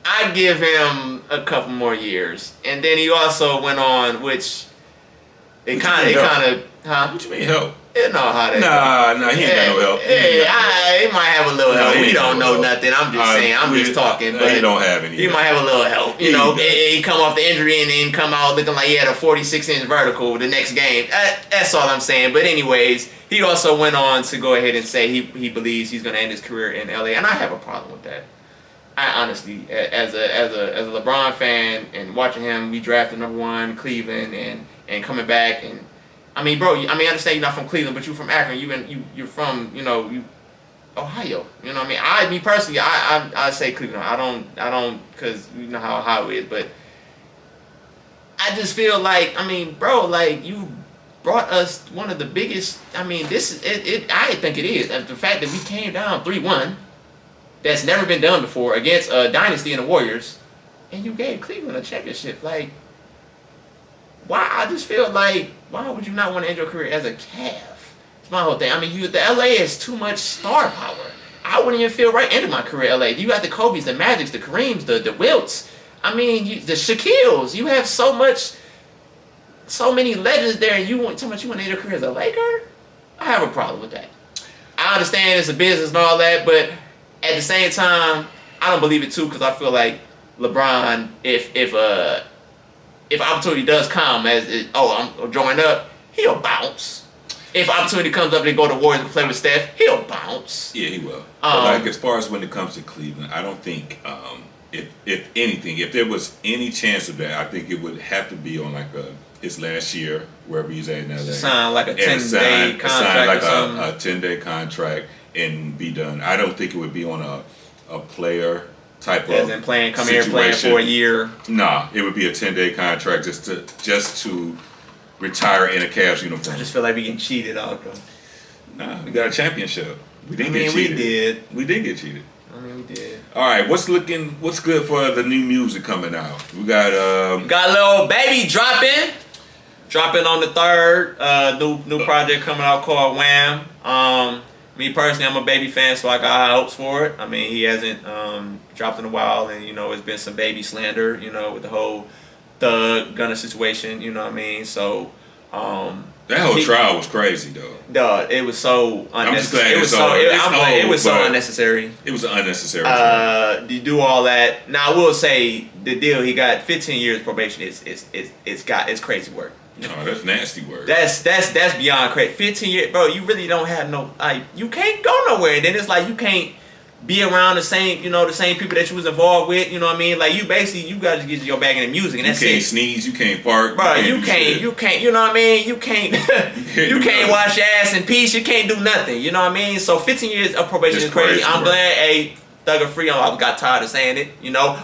I give him a couple more years, and then he also went on, which it kind of, huh? What you mean help? You know how that. Nah, he ain't got no help. He might have a little help. We don't know nothing. I'm just saying. I'm just talking. But he don't have any. He might have a little help. You know, he come off the injury and then come out looking like he had a 46-inch vertical the next game. That's all I'm saying. But anyways, he also went on to go ahead and say he believes he's going to end his career in LA, and I have a problem with that. I honestly, as a LeBron fan and watching him, we drafted #1 Cleveland and coming back and. I mean, bro. I understand you're not from Cleveland, but you're from Akron. You're from Ohio. You know what I mean? Me personally, I say Cleveland. I don't, because you know how Ohio is. But I just feel like, bro, like you brought us one of the biggest. This is it. I think it is the fact that we came down 3-1. That's never been done before against a dynasty in the Warriors, and you gave Cleveland a championship. Like, why? I just feel like, why would you not want to end your career as a Cav? It's my whole thing. the LA is too much star power. I wouldn't even feel right ending my career in LA. You got the Kobe's, the Magics, the Kareems, the Wilts. The Shaquilles. You have so many legends there, and you want to end your career as a Laker? I have a problem with that. I understand it's a business and all that, but at the same time, I don't believe it too, because I feel like LeBron, if opportunity does come, I'm joining up, he'll bounce. If opportunity comes up to go to Warriors and play with Steph, he'll bounce. Yeah, he will. But as far as when it comes to Cleveland, I don't think, if anything, if there was any chance of that, I think it would have to be on his last year, wherever he's at in LA. Sign like a 10-day contract sign like or something. a 10-day contract and be done. I don't think it would be on a player type as of in playing here playing for a year. Nah, it would be a 10-day contract just to retire in a Cavs uniform. I just feel like we getting cheated out though. Nah, we got a championship. We didn't get cheated. We did get cheated. We did. All right, what's good for the new music coming out? We got got Lil Baby dropping on the 3rd. New project coming out called Wham. Me personally, I'm a Baby fan, so I got high hopes for it. He hasn't dropped in a while, and it's been some Baby slander, with the whole Thug Gunna situation. You know what I mean? So that whole trial was crazy, though. Dog, it was so unnecessary. It was so unnecessary. It was an unnecessary trial. You do all that. Now I will say the deal he got 15 years probation it's crazy work. No, that's nasty work. That's beyond crazy. 15 years, bro. You really don't have no you can't go nowhere. And then it's like you can't be around the same people that you was involved with. You know what I mean? Like you got to get your bag in the music, and that's it. You can't sneeze, you can't fart, bro. You can't. You know what I mean? You can't. You can't wash your ass in peace. You can't do nothing. You know what I mean? So 15 years of probation is crazy. I'm glad Thugger free. I got tired of saying it.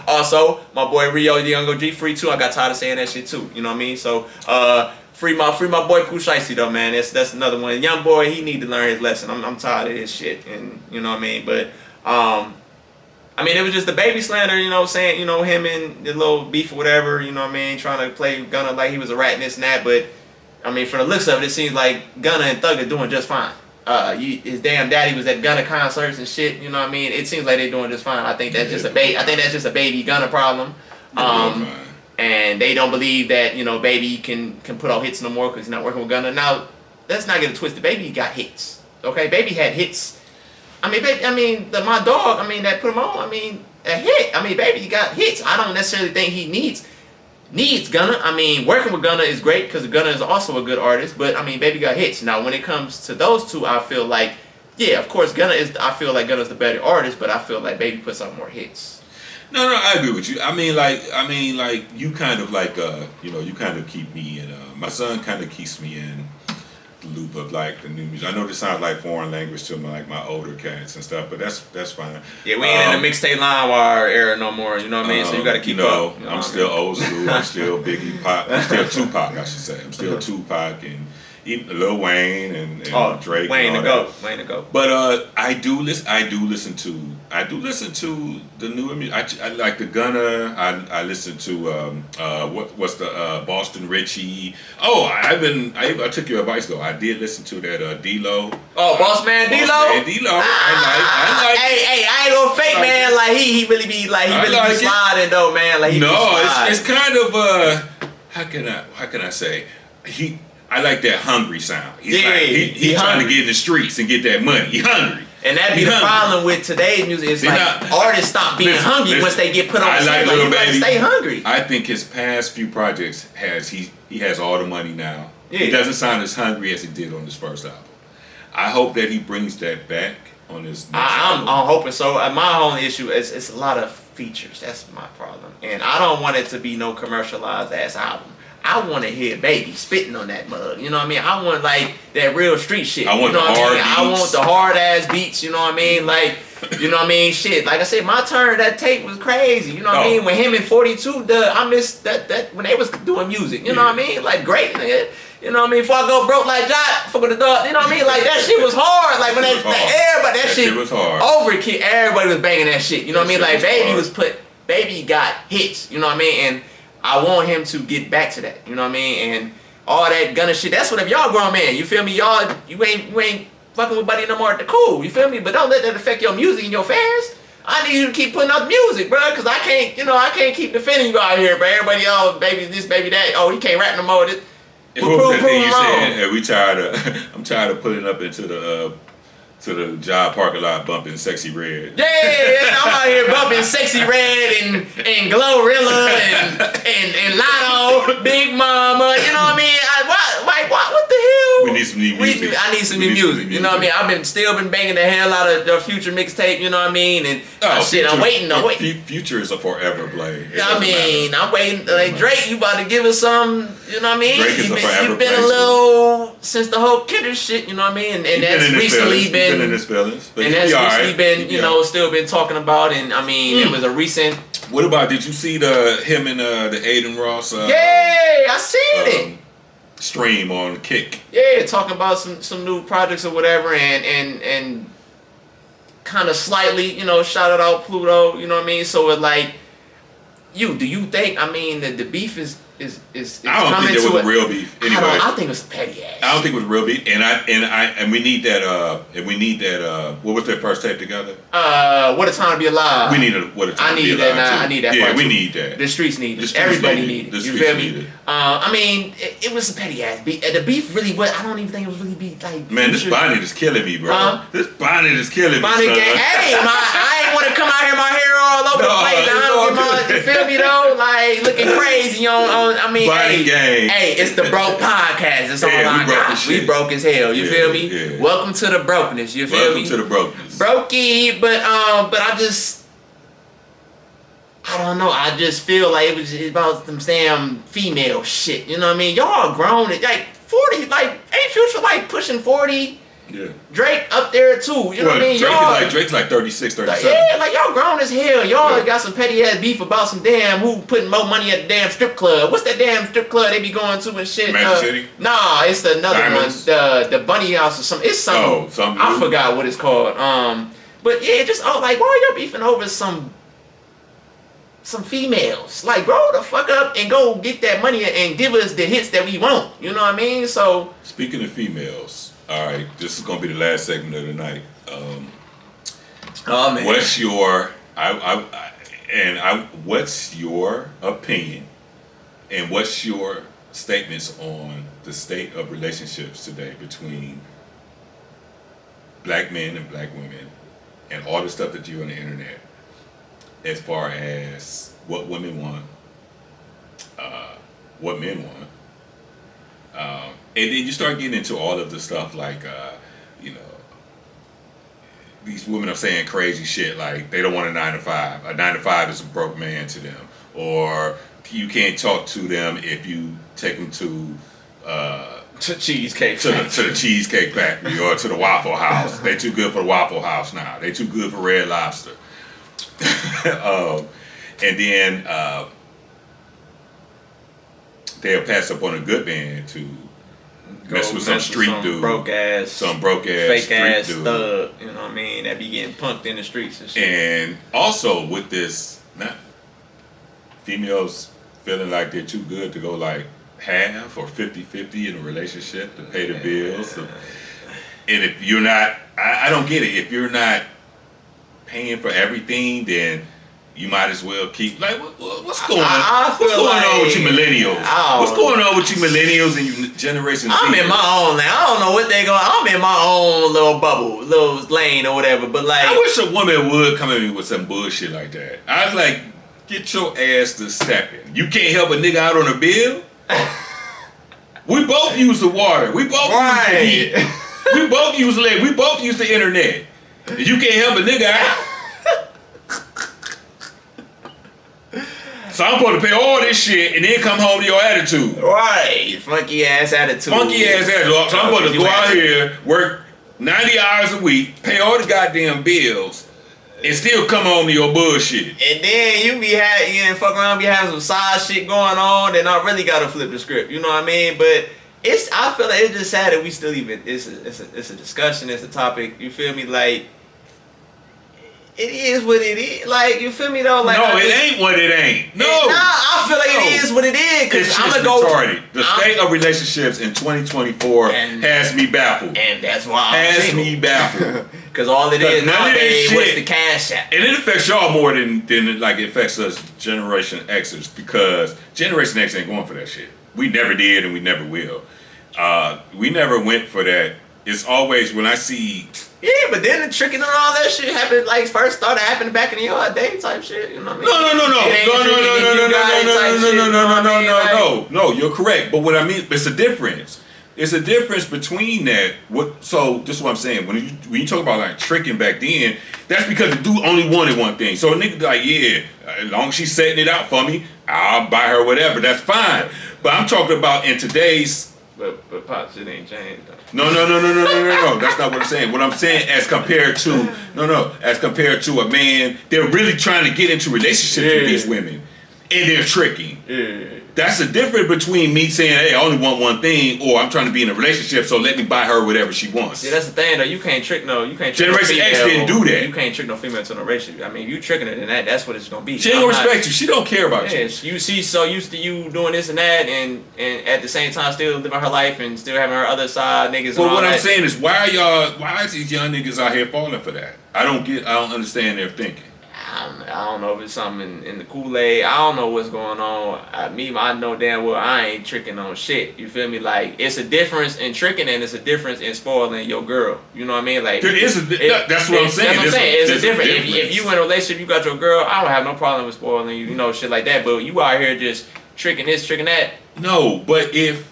Also, my boy Rio the Young OG free too. I got tired of saying that shit too. You know what I mean? So free my boy Pooh Shiesty though, man. That's another one. Young boy, he need to learn his lesson. I'm tired of his shit, and you know what I mean. But I mean, it was just the baby slander, you know, saying, you know, him and the little beef or whatever, you know what I mean, trying to play Gunna like he was a rat and this and that. But, I mean, from the looks of it, it seems like Gunna and Thug are doing just fine. His damn daddy was at Gunna concerts and shit, you know what I mean? It seems like they're doing just fine. I think that's just a baby Gunna problem. And they don't believe that, you know, Baby can put out hits no more because he's not working with Gunna. Now, let's not get it twisted. Baby got hits, okay? Baby had hits. I mean, my dog, I mean, that put him on, I mean, a hit. I mean, Baby got hits. I don't necessarily think he needs Gunna. I mean, working with Gunna is great because Gunna is also a good artist, but I mean, Baby got hits. Now, when it comes to those two, I feel like, yeah, of course, I feel like Gunna's the better artist, but I feel like Baby puts out more hits. No, I agree with you. I mean, like you kind of like, you know, you kind of keep me in. My son kind of keeps me in the loop of like the new music. I know this sounds like foreign language to my older cats and stuff, but that's fine. Yeah, we ain't in the mixtape line wire era no more. You know what I mean? So you got to keep up. I'm still old school. I'm still Biggie, Pop. I'm still Tupac, I should say. I'm still Tupac and even Lil Wayne and Drake. Wayne to go. But I do listen to the new music. I like the Gunna. I listen to what's the Boston Richie. Oh, I took your advice though. I did listen to that D-Lo. Oh, Boss Man D-Lo. I like. Hey, I ain't gonna fake, man. Like he really be be sliding though, man. Like it's kind of how can I say I like that hungry sound. He's trying to get in the streets and get that money. He hungry. And that be the problem with today's music. It's artists stop being hungry once they get put on the stage. Like, you gotta stay hungry. I think his past few projects he has all the money now. Yeah. He doesn't sound as hungry as he did on his first album. I hope that he brings that back on his next album. I'm hoping so. My only issue is it's a lot of features. That's my problem. And I don't want it to be no commercialized ass album. I want to hear Baby spitting on that mug. You know what I mean? I want like that real street shit. I want the hard beats. I want the hard ass beats. You know what I mean? Like, you know what I mean? Shit. Like I said, my turn. That tape was crazy. You know what I mean? When him and 42, I missed that when they was doing music. You know what I mean? Like great. You know what I mean? Before I go broke like Jot, fuck with the dog. You know what I mean? Like that shit was hard. Like when everybody that shit was hard. Overkill. Everybody was banging that shit. You know what I mean? Like Baby got hits. You know what I mean? And I want him to get back to that, you know what I mean? And all that Gunna shit, that's what if y'all grown man, you feel me? You ain't fucking with buddy no more, cool, you feel me? But don't let that affect your music and your fans. I need you to keep putting out music, bro, because I can't keep defending you out here, bro. Everybody, baby this, baby that, he can't rap no more. This, prove you saying, I'm tired of putting up into the job parking lot bumping Sexy Red. Yeah, I'm out here bumping Sexy Red and Glorilla and Lotto, Big Mama. You know what I mean? What the hell? We need some new music. I need some new music. You know what I mean? I've been banging the hell out of the Future mixtape. You know what I mean? And Future, I'm waiting. Future is a forever play. I'm waiting. Like Drake, you about to give us some. You know what I mean? Drake is a forever play. You've been a little since the whole Kidder shit. You know what I mean? And that's recently been in his feelings, but and that's recently been still been talking about. And I mean, it was a recent. What about? Did you see him and the Aiden Ross? Yeah, I seen it. Stream on Kick. Yeah, talking about some new projects or whatever, and kind of slightly, shouted out Pluto. You know what I mean? So it like, do you think? I mean, that the beef is I don't think there was a real beef. Anyway, I think it was petty ass. I don't think it was real beef, and we need that. What was their first tape together? What a Time to Be Alive. We need What a Time to Be Alive. I need that. Yeah, part we too. Need that. The streets need it. Everybody need it. You feel me? I mean, it was a petty ass beef. The beef really was. I don't even think it was really beef. Like, man, this bonnet is killing me, bro. This bonnet is killing me. Bonnet gang. Hey, I ain't want to come out here, my hair all over the place. You feel me though? Like looking crazy on. I mean, hey, it's the Broke Podcast. It's all I got. We broke as hell. You feel me? Yeah. Welcome to the brokenness. You feel me? Welcome to the brokenness. Brokey, but I don't know. I just feel like it was about some damn female shit. You know what I mean? Y'all grown at like 40. Like ain't Future like pushing 40? Yeah. Drake up there too. You know what I mean? Drake's like 36, 37. Yeah, like y'all grown as hell. Y'all got some petty ass beef about some damn who putting more money at the damn strip club. What's that damn strip club they be going to and shit? Magic City? Nah, it's another one. The Bunny House or something. It's something. I forgot what it's called. But yeah, just like, why are y'all beefing over some females? Like, grow the fuck up and go get that money and give us the hits that we want. You know what I mean? So speaking of females, all right, this is gonna be the last segment of the night. Oh man, what's your what's your opinion and what's your statements on the state of relationships today between black men and black women and all the stuff that you on the internet as far as what women want, what men want, and then you start getting into all of the stuff like you know, these women are saying crazy shit like they don't want a 9 to 5. A 9 to 5 is a broke man to them, or you can't talk to them if you take them to cheesecake to the cheesecake factory or to the Waffle House. They too good for the Waffle House now. They too good for Red Lobster. And then they'll pass up on a good man to mess with some street dude, some broke ass, fake street ass dude. thug. You know what I mean? That be getting punked in the streets and shit. And also with this, not females feeling like they're too good to go like half or 50-50 in a relationship to pay the bills. And if you're not, I don't get it. If you're not paying for everything, then you might as well keep what's going on? What's going on with you millennials? What's going on with you millennials and you Generation Z? I'm in my own lane. I don't know what they going. I'm in my own little bubble, little lane or whatever. But like, I wish a woman would come at me with some bullshit like that. I was like, get your ass to stepping. You can't help a nigga out on a bill. We both use the water. We both use the heat. We both use lead. We both use the internet. You can't help a nigga out. So I'm supposed to pay all this shit and then come home to your attitude. Right. Funky ass attitude. Funky ass attitude. So I'm supposed to go out here, work 90 hours a week, pay all the goddamn bills, and still come home to your bullshit. And then you fuck around, be having some side shit going on, then I really gotta flip the script. You know what I mean? But I feel like it's just sad that we still even, it's a discussion, it's a topic. You feel me? Like, it is what it is. Like, you feel me though? Like, no, it ain't what it ain't. No. I feel like it is what it is. Cause I'm gonna go. Retarded. The state of relationships in 2024 has me baffled. And that's why I'm has me baffled. Cause all it is nowadays, what's the cash app? And it affects y'all more than like it affects us Generation Xers, because Generation X ain't going for that shit. We never did and we never will. We never went for that. It's always when I see. Yeah, but then the tricking and all that shit happened, like, first started happening back in the yard day type shit, you know what I mean? No, you're correct. But what I mean, it's a difference. It's a difference between that. So this is what I'm saying. When you talk about like tricking back then, that's because the dude only wanted one thing. So a nigga be like, yeah, as long as she's setting it out for me, I'll buy her whatever. That's fine. But I'm talking about in today's. But Pops, it ain't changed though. No. That's not what I'm saying. What I'm saying as compared to a man, they're really trying to get into relationships with these women, and they're tricking. Yeah. That's the difference between me saying, hey, I only want one thing, or I'm trying to be in a relationship, so let me buy her whatever she wants. See, that's the thing though. You can't trick Generation X didn't do that. You can't trick no female to no relationship. I mean, you tricking her, then that's what it's gonna be. She ain't gonna respect you. She don't care about you. You see, so used to you doing this and that, and at the same time still living her life and still having her other side niggas. But what I'm saying is, why is these young niggas out here falling for that? I don't understand their thinking. I don't know if it's something in the Kool-Aid. I don't know what's going on. I know damn well I ain't tricking on shit. You feel me? Like, it's a difference in tricking and it's a difference in spoiling your girl. You know what I mean? Like, that's what I'm saying. That's what I'm saying. It's a difference. If you in a relationship, you got your girl, I don't have no problem with spoiling you, shit like that. But you out here just tricking this, tricking that. No, but if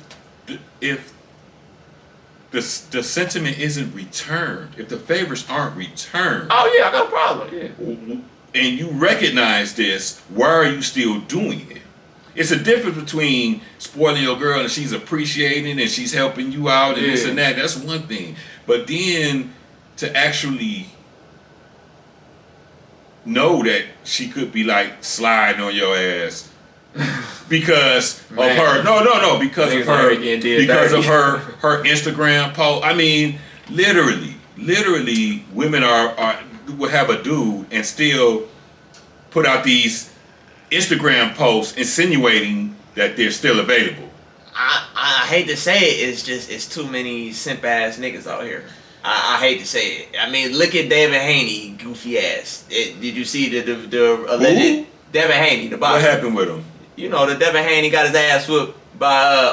the sentiment isn't returned, if the favors aren't returned. Oh yeah, I got a problem. Yeah. And you recognize this, why are you still doing it? It's a difference between spoiling your girl and she's appreciating and she's helping you out and this and that. That's one thing. But then to actually know that she could be like sliding on your ass because of her. No, because of her. Because of her Instagram post. I mean, literally, women are would have a dude and still put out these Instagram posts insinuating that they're still available? I hate to say it, it's too many simp ass niggas out here. I hate to say it. I mean, look at Devin Haney, goofy ass. Did you see the alleged Devin Haney, the boxer? What happened with him? You know, the Devin Haney got his ass whooped by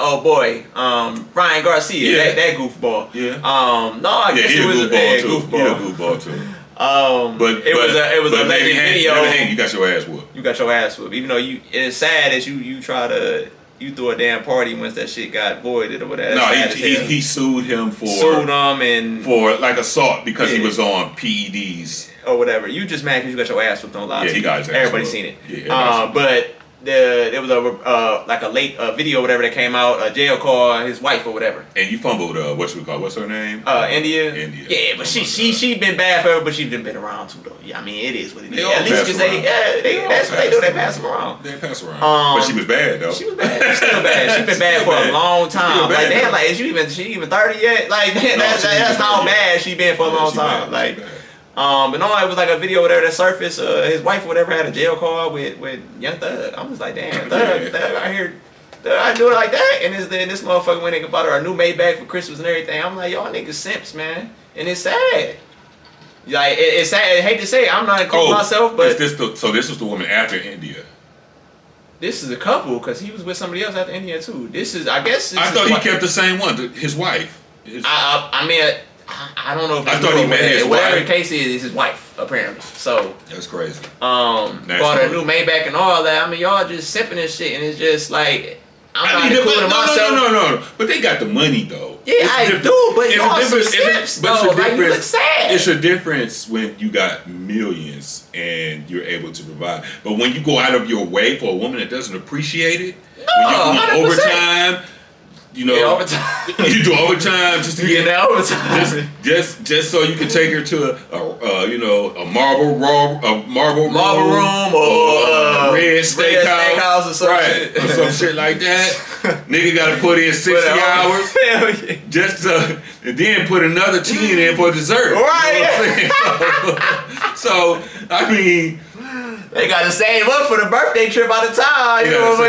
Ryan Garcia, that goofball. Yeah. No, I guess it was a goofball too. But it was a alleged video. Devin Haney, you got your ass whooped. You got your ass whooped. Even though it's sad that you try to. You threw a damn party once that shit got voided or whatever. No, he sued him for like assault because he was on PEDs or whatever. You just mad because you got your ass whooped on live. Yeah, he got his ass Everybody's seen it. Yeah, but there was a late video or whatever that came out, a jail call his wife or whatever. And you fumbled what's her name? India. Yeah, but she been bad forever, but she's been around too though. Yeah, I mean it is what it is. At least you can say that's what they do. They pass them around. They pass around. But she was bad though. She was bad. She's still bad. She's been bad for a long time. Like damn, like is she even 30 yet? Like that's how bad she been for a long time. Like. But no, it was like a video whatever that surfaced. His wife whatever had a jail call with Young Thug. I was like, damn, Thug out here, I do it like that. And this motherfucker went and bought her a new Maybach for Christmas and everything. I'm like, y'all niggas simps, man, and it's sad. Like it's sad. I hate to say it, I'm not including myself, but this was the woman after India. This is a couple because he was with somebody else after India too. I thought he kept the same one, his wife. I mean. I don't know if I thought he met his wife. Whatever the case is his wife apparently. So that's crazy. Bought a new Maybach and all that. I mean, y'all just simping this shit, and it's just like I'm not including myself. No. But they got the money though. Yeah, I do. But y'all some simps though. Like you look sad. It's a difference when you got millions and you're able to provide. But when you go out of your way for a woman that doesn't appreciate it, when you're doing overtime. You know, you do overtime just to get that overtime. Just so you can take her to a marble room or red steakhouse or some shit. Or some shit like that. Nigga got to put in 60 hours just to, and then put another 10 in for dessert. Right. You know what I'm saying? So I mean. They gotta save up for the birthday trip out of town. You know what I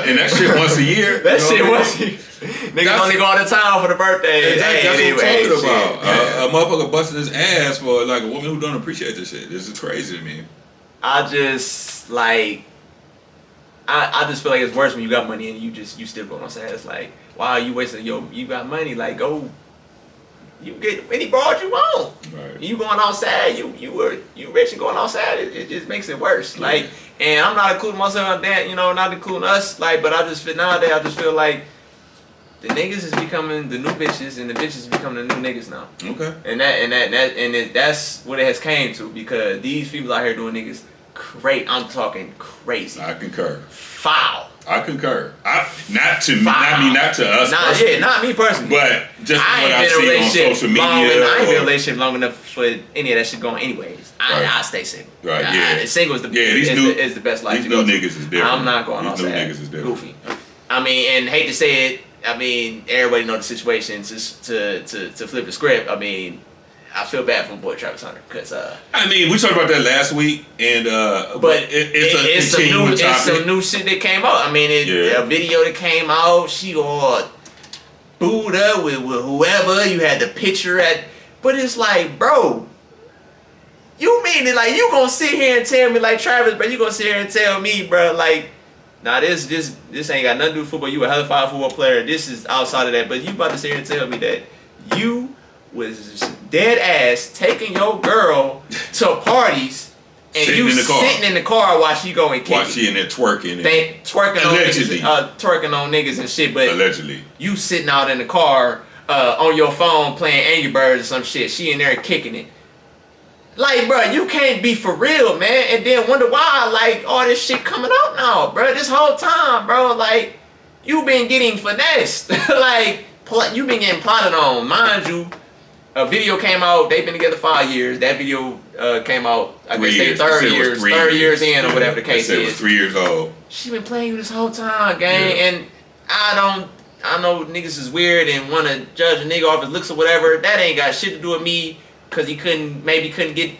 mean? And that shit once a year. Niggas only go out of town for the birthday. That's what I'm talking about. A motherfucker busting his ass for like a woman who don't appreciate this shit. This is crazy to me. I just feel like it's worse when you got money and you still going on sad. It's like, wow, you wasting you got money, like go. You get any broad you want. Right. You going outside, you rich and going outside, it just makes it worse. Yeah. Like, and I'm not including myself in that, not including us, like, but I just feel nowadays like the niggas is becoming the new bitches and the bitches is becoming the new niggas now. Okay. And that's what it has came to, because these people out here doing niggas I'm talking crazy. I concur. Foul. I concur. Not to us. Not me personally. But just what I see on social media. I ain't been in a relationship long enough for any of that shit going anyways. I stay single. Right. Yeah. Single is the best life. These new niggas is different. I'm not going outside. These new niggas is different. Goofy. I mean, and hate to say it. I mean, everybody know the situation. To flip the script. I mean, I feel bad for my boy Travis Hunter because I mean, we talked about that last week, and but it's some new shit that came out. I mean, a video that came out. She all booed up with whoever you had the picture at, but it's like, bro, you mean it? Like you gonna sit here and tell me like Travis, bro? You gonna sit here and tell me, bro? Like, nah, this ain't got nothing to do with football. You a hell of a football player. This is outside of that. But you about to sit here and tell me that you was dead ass taking your girl to parties and sitting in the car while she going kick. While she in there twerking. Twerking on niggas and shit. But allegedly, you sitting out in the car on your phone playing Angry Birds or some shit. She in there kicking it. Like, bro, you can't be for real, man. And then wonder why, like, all this shit coming out now, bro. This whole time, bro, like, you been getting finessed. Like, you been getting plotted on. Mind you, a video came out. They've been together 5 years. That video came out, I guess they third years in or whatever the case is. It was 3 years old. She been playing you this whole time, gang. Yeah. And I know niggas is weird and want to judge a nigga off his looks or whatever. That ain't got shit to do with me because he couldn't get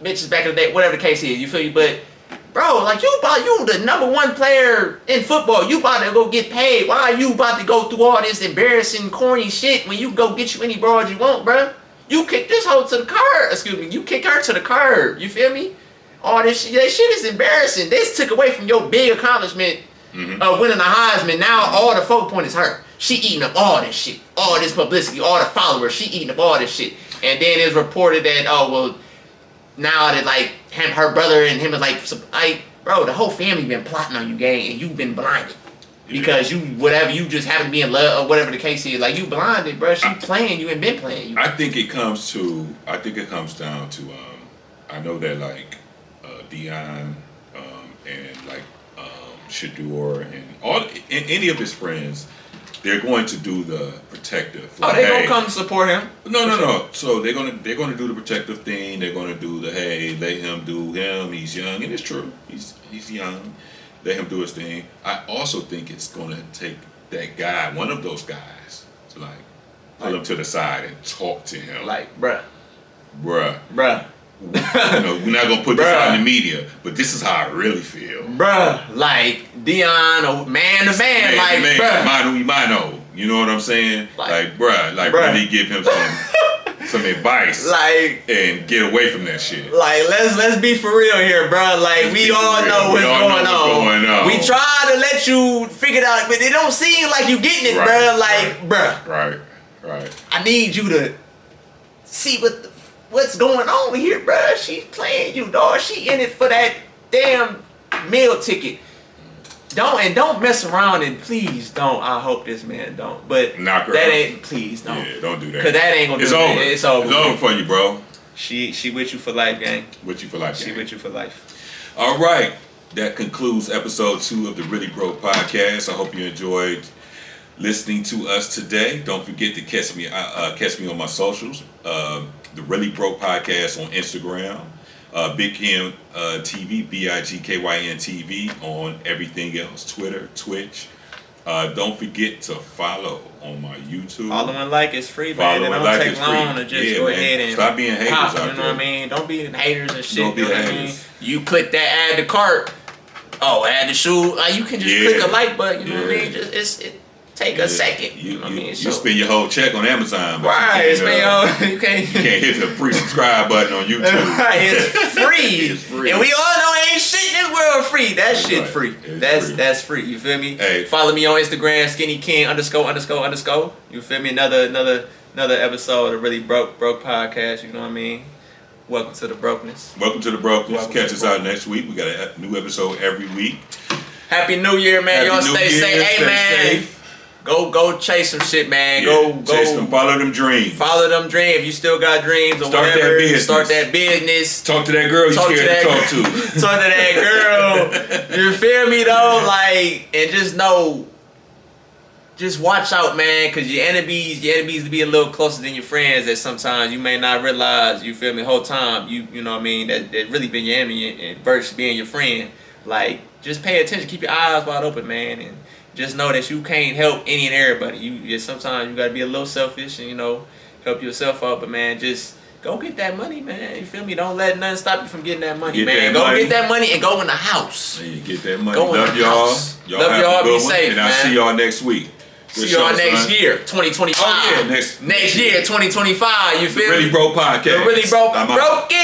bitches back in the day, whatever the case is. You feel me? But bro, like you the number one player in football. You about to go get paid. Why are you about to go through all this embarrassing, corny shit when you go get you any broad you want, bro? You kick this hoe to the curb. Excuse me. You kick her to the curb. You feel me? All this shit, that shit is embarrassing. This took away from your big accomplishment of winning the Heisman. Now all the focal point is her. She eating up all this shit, all this publicity, all the followers. She eating up all this shit. And then it's reported that now that like her brother and him is like bro, the whole family been plotting on you, gang, and you've been blinded because you just happen to be in love or whatever the case is. Like you blinded, bro. She playing you and been playing you. I think it comes down to I know that like Deion and like Shador and any of his friends, they're going to do the protective. Like, they're gonna come to support him. No. So they're gonna do the protective thing. They're gonna do the let him do him. He's young, and it's true. He's young. Let him do his thing. I also think it's gonna take that guy, one of those guys, to like pull him to the side and talk to him. Like, bruh. You know, we're not gonna put this out in the media, but this is how I really feel, bruh. Like Deion, man to man, like man, bruh, mano y mano. You know what I'm saying? Like bruh, really give him some advice, like, and get away from that shit. Like let's be for real here, bruh. Like we all know what's going on. We try to let you figure it out, but it don't seem like you getting it, bruh. Like bruh, right. I need you to see what's going on here, bruh. She's playing you, dog. She in it for that damn meal ticket. Don't mess around, and please don't. I hope this man don't. But knock her that out. Ain't. Please don't. Yeah, don't do that. Cause that ain't gonna it's do over. It. It's over. It's over for you, bro. She with you for life, gang. With you for life, gang. She with you for life. All right. That concludes episode 2 of the Really Broke Podcast. I hope you enjoyed listening to us today. Don't forget to catch me on my socials. The Really Broke Podcast on Instagram. Big Ken TV, BIGKYN TV on everything else. Twitter, Twitch. Don't forget to follow on my YouTube. Follow and like is free, man. It don't take long to just go ahead and stop being haters pop, out you know there. what I mean? Don't be haters and shit. Don't be you know haters. What I mean? You click that add to cart. Add to shoe. You can just click a like button. You know what I mean? It take a second. You know what I mean? You spend your whole check on Amazon. Right. You can't hit the free subscribe button on YouTube. Right. It's free. It's free. And we all know ain't shit in this world free. That shit free. That's free. You feel me? Hey. Follow me on Instagram, SkinnyKen ____. You feel me? Another episode of Really Broke Podcast. You know what I mean? Welcome to the brokenness. Catch us out next week. We got a new episode every week. Happy New Year, man. Y'all stay safe. Hey, man. Safe. Go chase some shit, man. Yeah, go chase them. Follow them dreams. If you still got dreams or whatever, start that business. Talk to that girl you scared to talk to. Talk to that girl. You feel me though? Like, and just know, just watch out, man, because your enemies to be a little closer than your friends that sometimes you may not realize, you feel me, the whole time, you know what I mean, that really been your enemy versus being your friend. Like, just pay attention, keep your eyes wide open, man, and just know that you can't help any and everybody. Sometimes you gotta be a little selfish and, help yourself out, but man, just go get that money, man. You feel me? Don't let nothing stop you from getting that money, man. Get that money and go in the house. Man, get that money. Love y'all. Love y'all. Be safe, and I'll see y'all next week. See y'all next year, 2025. Oh, yeah, next year, 2025. You feel me? The Really Broke Podcast. The Really Broke. Broken.